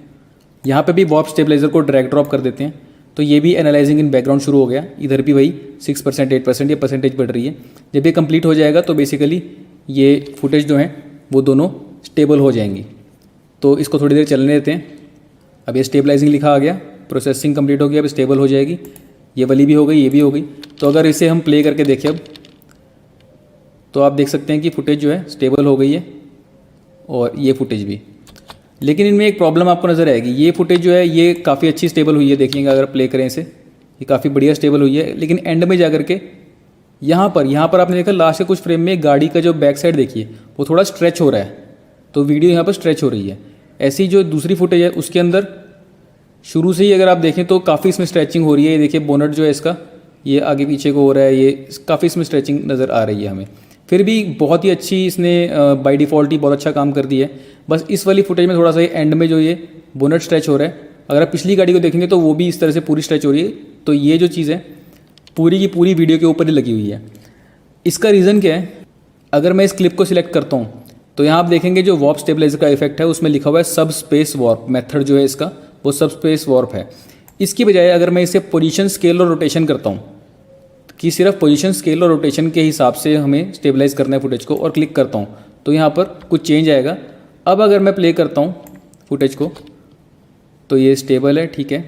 यहाँ पे भी वार्प स्टेबलाइज़र को ड्रैग ड्रॉप कर देते हैं तो ये भी एनालाइजिंग इन बैकग्राउंड शुरू हो गया। इधर भी वही 6%, 8% ये परसेंटेज बढ़ रही है। जब ये कंप्लीट हो जाएगा तो बेसिकली ये फुटेज जो हैं वो दोनों स्टेबल हो जाएंगी। तो इसको थोड़ी देर चलने देते हैं। अब ये स्टेबलाइजिंग लिखा आ गया, प्रोसेसिंग कंप्लीट हो गया, अब स्टेबल हो जाएगी। ये वाली भी हो गई, ये भी हो गई। तो अगर इसे हम प्ले करके देखें अब, तो आप देख सकते हैं कि फुटेज जो है स्टेबल हो गई है, और ये फुटेज भी। लेकिन इनमें एक प्रॉब्लम आपको नज़र आएगी। ये फुटेज जो है ये काफ़ी अच्छी स्टेबल हुई है, देखिएगा अगर प्ले करें इसे, ये काफ़ी बढ़िया स्टेबल हुई है। लेकिन एंड में जा करके यहाँ पर आपने देखा लास्ट के कुछ फ्रेम में गाड़ी का जो बैक साइड देखिए वो थोड़ा स्ट्रेच हो रहा है, तो वीडियो यहाँ पर स्ट्रेच हो रही है। ऐसी जो दूसरी फुटेज है उसके अंदर शुरू से ही अगर आप देखें तो काफ़ी इसमें स्ट्रेचिंग हो रही है। ये देखिए बोनट जो है इसका, ये आगे पीछे को हो रहा है, ये काफ़ी इसमें स्ट्रेचिंग नज़र आ रही है हमें। फिर भी बहुत ही अच्छी इसने बाय डिफ़ॉल्ट ही बहुत अच्छा काम कर दिया है। बस इस वाली फुटेज में थोड़ा सा एंड में जो ये बोनट स्ट्रेच हो रहा है, अगर आप पिछली गाड़ी को देखेंगे तो वो भी इस तरह से पूरी स्ट्रेच हो रही है। तो ये जो चीज़ है पूरी की पूरी वीडियो के ऊपर ही लगी हुई है। इसका रीज़न क्या है, अगर मैं इस क्लिप को सिलेक्ट करता हूँ तो यहाँ आप देखेंगे जो वार्प स्टेबलाइजर का इफेक्ट है उसमें लिखा हुआ है सब स्पेस वार्प। मेथड जो है इसका वो सब स्पेस वार्प है। इसकी बजाय अगर मैं इसे पोजीशन, स्केल और रोटेशन करता हूँ कि सिर्फ पोजीशन, स्केल और रोटेशन के हिसाब से हमें स्टेबलाइज करना है फुटेज को, और क्लिक करता हूँ तो यहाँ पर कुछ चेंज आएगा। अब अगर मैं प्ले करता हूँ फुटेज को तो ये स्टेबल है, ठीक है,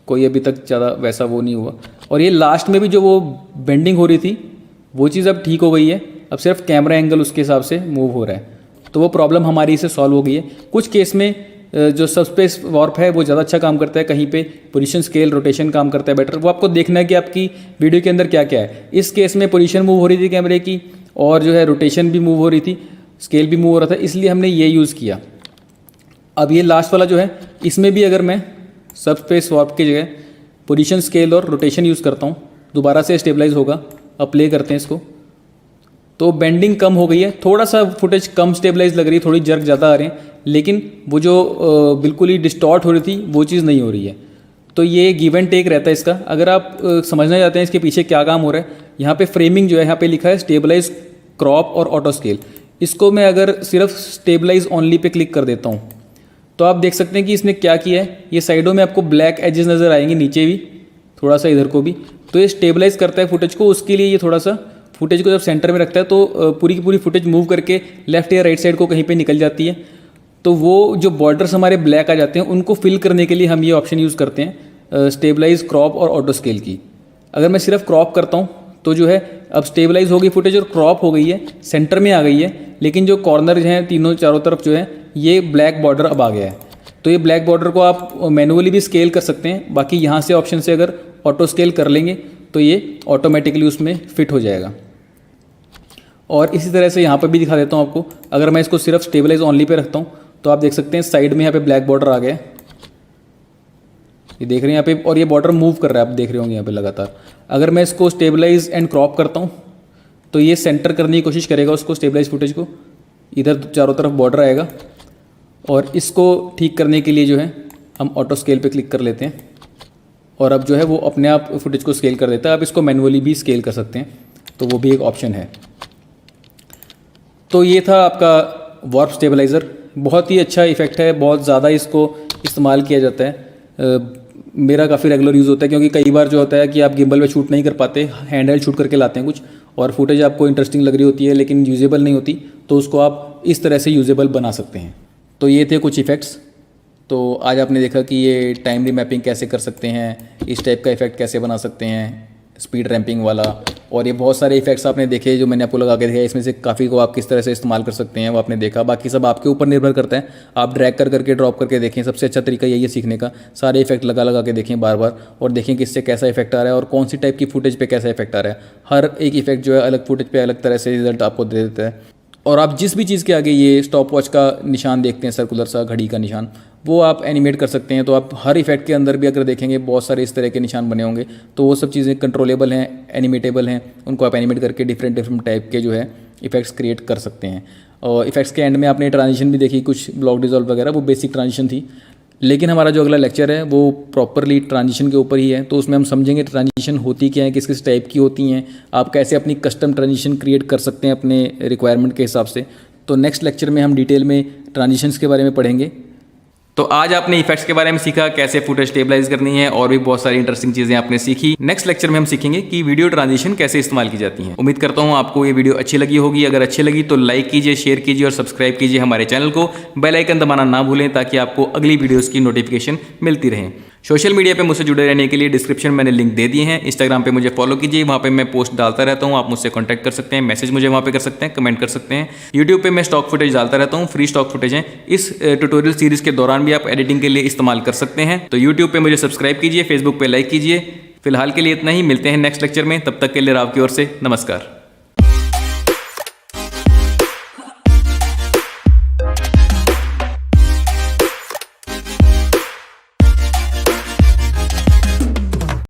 कोई अभी तक ज़्यादा वैसा वो नहीं हुआ। और ये लास्ट में भी जो वो बेंडिंग हो रही थी वो चीज़ अब ठीक हो गई है। अब सिर्फ कैमरा एंगल उसके हिसाब से मूव हो रहा है, तो वो प्रॉब्लम हमारी इसे सॉल्व हो गई है। कुछ केस में जो सबस्पेस वार्प है वो ज़्यादा अच्छा काम करता है, कहीं पे पोजीशन, स्केल, रोटेशन काम करता है बेटर। वो आपको देखना है कि आपकी वीडियो के अंदर क्या क्या है। इस केस में पोजीशन मूव हो रही थी कैमरे की, और जो है रोटेशन भी मूव हो रही थी, स्केल भी मूव हो रहा था, इसलिए हमने ये यूज़ किया। अब ये लास्ट वाला जो है इसमें भी अगर मैं सबस्पेस वार्प की जगह पोजीशन, स्केल और रोटेशन यूज़ करता हूँ, दोबारा से स्टेबलाइज होगा। अब प्ले करते हैं इसको तो बेंडिंग कम हो गई है, थोड़ा सा फुटेज कम स्टेबलाइज लग रही है, थोड़ी जर्क ज़्यादा आ रहे हैं, लेकिन वो जो बिल्कुल ही डिस्टॉर्ट हो रही थी वो चीज़ नहीं हो रही है। तो ये गिव एंड टेक रहता है इसका। अगर आप समझना चाहते हैं इसके पीछे क्या काम हो रहा है, यहाँ पे फ्रेमिंग जो है, यहाँ पे लिखा है स्टेबलाइज, क्रॉप और ऑटो स्केल। इसको मैं अगर सिर्फ स्टेबलाइज ओनली पे क्लिक कर देता हूँ तो आप देख सकते हैं कि इसने क्या किया है, ये साइडों में आपको ब्लैक एजेस नज़र आएंगे, नीचे भी थोड़ा सा, इधर को भी। तो ये स्टेबलाइज करता है फुटेज को, उसके लिए ये थोड़ा सा फुटेज को जब सेंटर में रखता है तो पूरी की पूरी फुटेज मूव करके लेफ्ट या राइट साइड को कहीं पे निकल जाती है। तो वो जो बॉर्डर्स हमारे ब्लैक आ जाते हैं उनको फिल करने के लिए हम ये ऑप्शन यूज़ करते हैं स्टेबलाइज, क्रॉप और ऑटो स्केल की। अगर मैं सिर्फ क्रॉप करता हूँ तो जो है अब स्टेबलाइज हो गई फुटेज और क्रॉप हो गई है, सेंटर में आ गई है, लेकिन जो कॉर्नर हैं तीनों चारों तरफ जो है ये ब्लैक बॉर्डर अब आ गया है। तो ये ब्लैक बॉर्डर को आप मैनुअली भी स्केल कर सकते हैं, बाकी यहाँ से ऑप्शन से अगर ऑटो स्केल कर लेंगे तो ये ऑटोमेटिकली उसमें फिट हो जाएगा। और इसी तरह से यहाँ पर भी दिखा देता हूँ आपको। अगर मैं इसको सिर्फ स्टेबलाइज ओनली पे रखता हूँ तो आप देख सकते हैं साइड में यहाँ पे ब्लैक बॉर्डर आ गया है, ये देख रहे हैं यहाँ पे, और ये बॉर्डर मूव कर रहा है, आप देख रहे होंगे यहाँ पे लगातार। अगर मैं इसको स्टेबलाइज एंड क्रॉप करता हूँ तो ये सेंटर करने की कोशिश करेगा उसको, स्टेबलाइज फुटेज को, इधर चारों तरफ बॉर्डर आएगा। और इसको ठीक करने के लिए जो है हम ऑटो स्केल पे क्लिक कर लेते हैं और अब जो है वो अपने आप फुटेज को स्केल कर देता है। आप इसको मैनुअली भी स्केल कर सकते हैं, तो वो भी एक ऑप्शन है। तो ये था आपका वार्प स्टेबलाइज़र, बहुत ही अच्छा इफेक्ट है, बहुत ज़्यादा इसको इस्तेमाल किया जाता है। मेरा काफ़ी रेगुलर यूज़ होता है, क्योंकि कई बार जो होता है कि आप गिम्बल में शूट नहीं कर पाते, हैंड हेल्ड शूट करके लाते हैं कुछ, और फुटेज आपको इंटरेस्टिंग लग रही होती है लेकिन यूजेबल नहीं होती, तो उसको आप इस तरह से यूजेबल बना सकते हैं। तो ये थे कुछ इफ़ेक्ट्स। तो आज आपने देखा कि ये टाइमली मैपिंग कैसे कर सकते हैं, इस टाइप का इफेक्ट कैसे बना सकते हैं, स्पीड रैंपिंग वाला, और ये बहुत सारे इफेक्ट्स आपने देखे जो मैंने आपको लगा के दिखाया। इसमें से काफ़ी को आप किस तरह से इस्तेमाल कर सकते हैं वो आपने देखा। बाकी सब आपके ऊपर निर्भर करता है, आप ड्रैग कर करके ड्रॉप करके देखें, सबसे अच्छा तरीका यही है सीखने का। सारे इफेक्ट लगा लगा के देखें बार बार, और देखें कि इससे कैसा इफेक्ट आ रहा है और कौन सी टाइप की फुटेज पे कैसा इफेक्ट आ रहा है। हर एक इफेक्ट जो है अलग फुटेज पे अलग तरह से रिजल्ट आपको दे देता है। और आप जिस भी चीज़ के आगे ये स्टॉप वॉच का निशान देखते हैं, सर्कुलर सा घड़ी का निशान, वो आप एनिमेट कर सकते हैं। तो आप हर इफेक्ट के अंदर भी अगर देखेंगे बहुत सारे इस तरह के निशान बने होंगे, तो वो सब चीज़ें कंट्रोलेबल हैं, एनिमेटेबल हैं, उनको आप एनिमेट करके डिफरेंट टाइप के जो है इफेक्ट्स क्रिएट कर सकते हैं। और इफेक्ट्स के एंड में आपने ट्रांजिशन भी देखी, कुछ ब्लॉक डिजॉल्व वगैरह, वो बेसिक ट्रांजिशन थी। लेकिन हमारा जो अगला लेक्चर है वो प्रॉपरली ट्रांजिशन के ऊपर ही है, तो उसमें हम समझेंगे ट्रांजिशन होती क्या है, किस किस टाइप की होती हैं, आप कैसे अपनी कस्टम ट्रांजिशन क्रिएट कर सकते हैं अपने रिक्वायरमेंट के हिसाब से। तो नेक्स्ट लेक्चर में हम डिटेल में ट्रांजिशंस के बारे में पढ़ेंगे। तो आज आपने इफेक्ट्स के बारे में सीखा, कैसे फुटेज स्टेबलाइज करनी है, और भी बहुत सारी इंटरेस्टिंग चीजें आपने सीखी। नेक्स्ट लेक्चर में हम सीखेंगे कि वीडियो ट्रांजिशन कैसे इस्तेमाल की जाती है। उम्मीद करता हूं आपको ये वीडियो अच्छी लगी होगी। अगर अच्छी लगी तो लाइक कीजिए, शेयर कीजिए और सब्सक्राइब कीजिए हमारे चैनल को। बेल आइकन दबाना ना भूलें ताकि आपको अगली वीडियोस की नोटिफिकेशन मिलती रहे। सोशल मीडिया पे मुझसे जुड़े रहने के लिए डिस्क्रिप्शन में मैंने लिंक दे दिए हैं। इंस्टाग्राम पे मुझे फॉलो कीजिए, वहाँ पे मैं पोस्ट डालता रहता हूँ, आप मुझसे कॉन्टैक्ट कर सकते हैं, मैसेज मुझे वहाँ पे कर सकते हैं, कमेंट कर सकते हैं। यूट्यूब पे मैं स्टॉक फुटेज डालता रहता हूँ, फ्री स्टॉक फुटेज हैं। इस ट्यूटोरियल सीरीज के दौरान भी आप एडिटिंग के लिए इस्तेमाल कर सकते हैं। तो यूट्यूब पे मुझे सब्सक्राइब कीजिए, फेसबुक पे लाइक कीजिए। फिलहाल के लिए इतना ही, मिलते हैं नेक्स्ट लेक्चर में, तब तक के लिए राव की ओर से नमस्कार।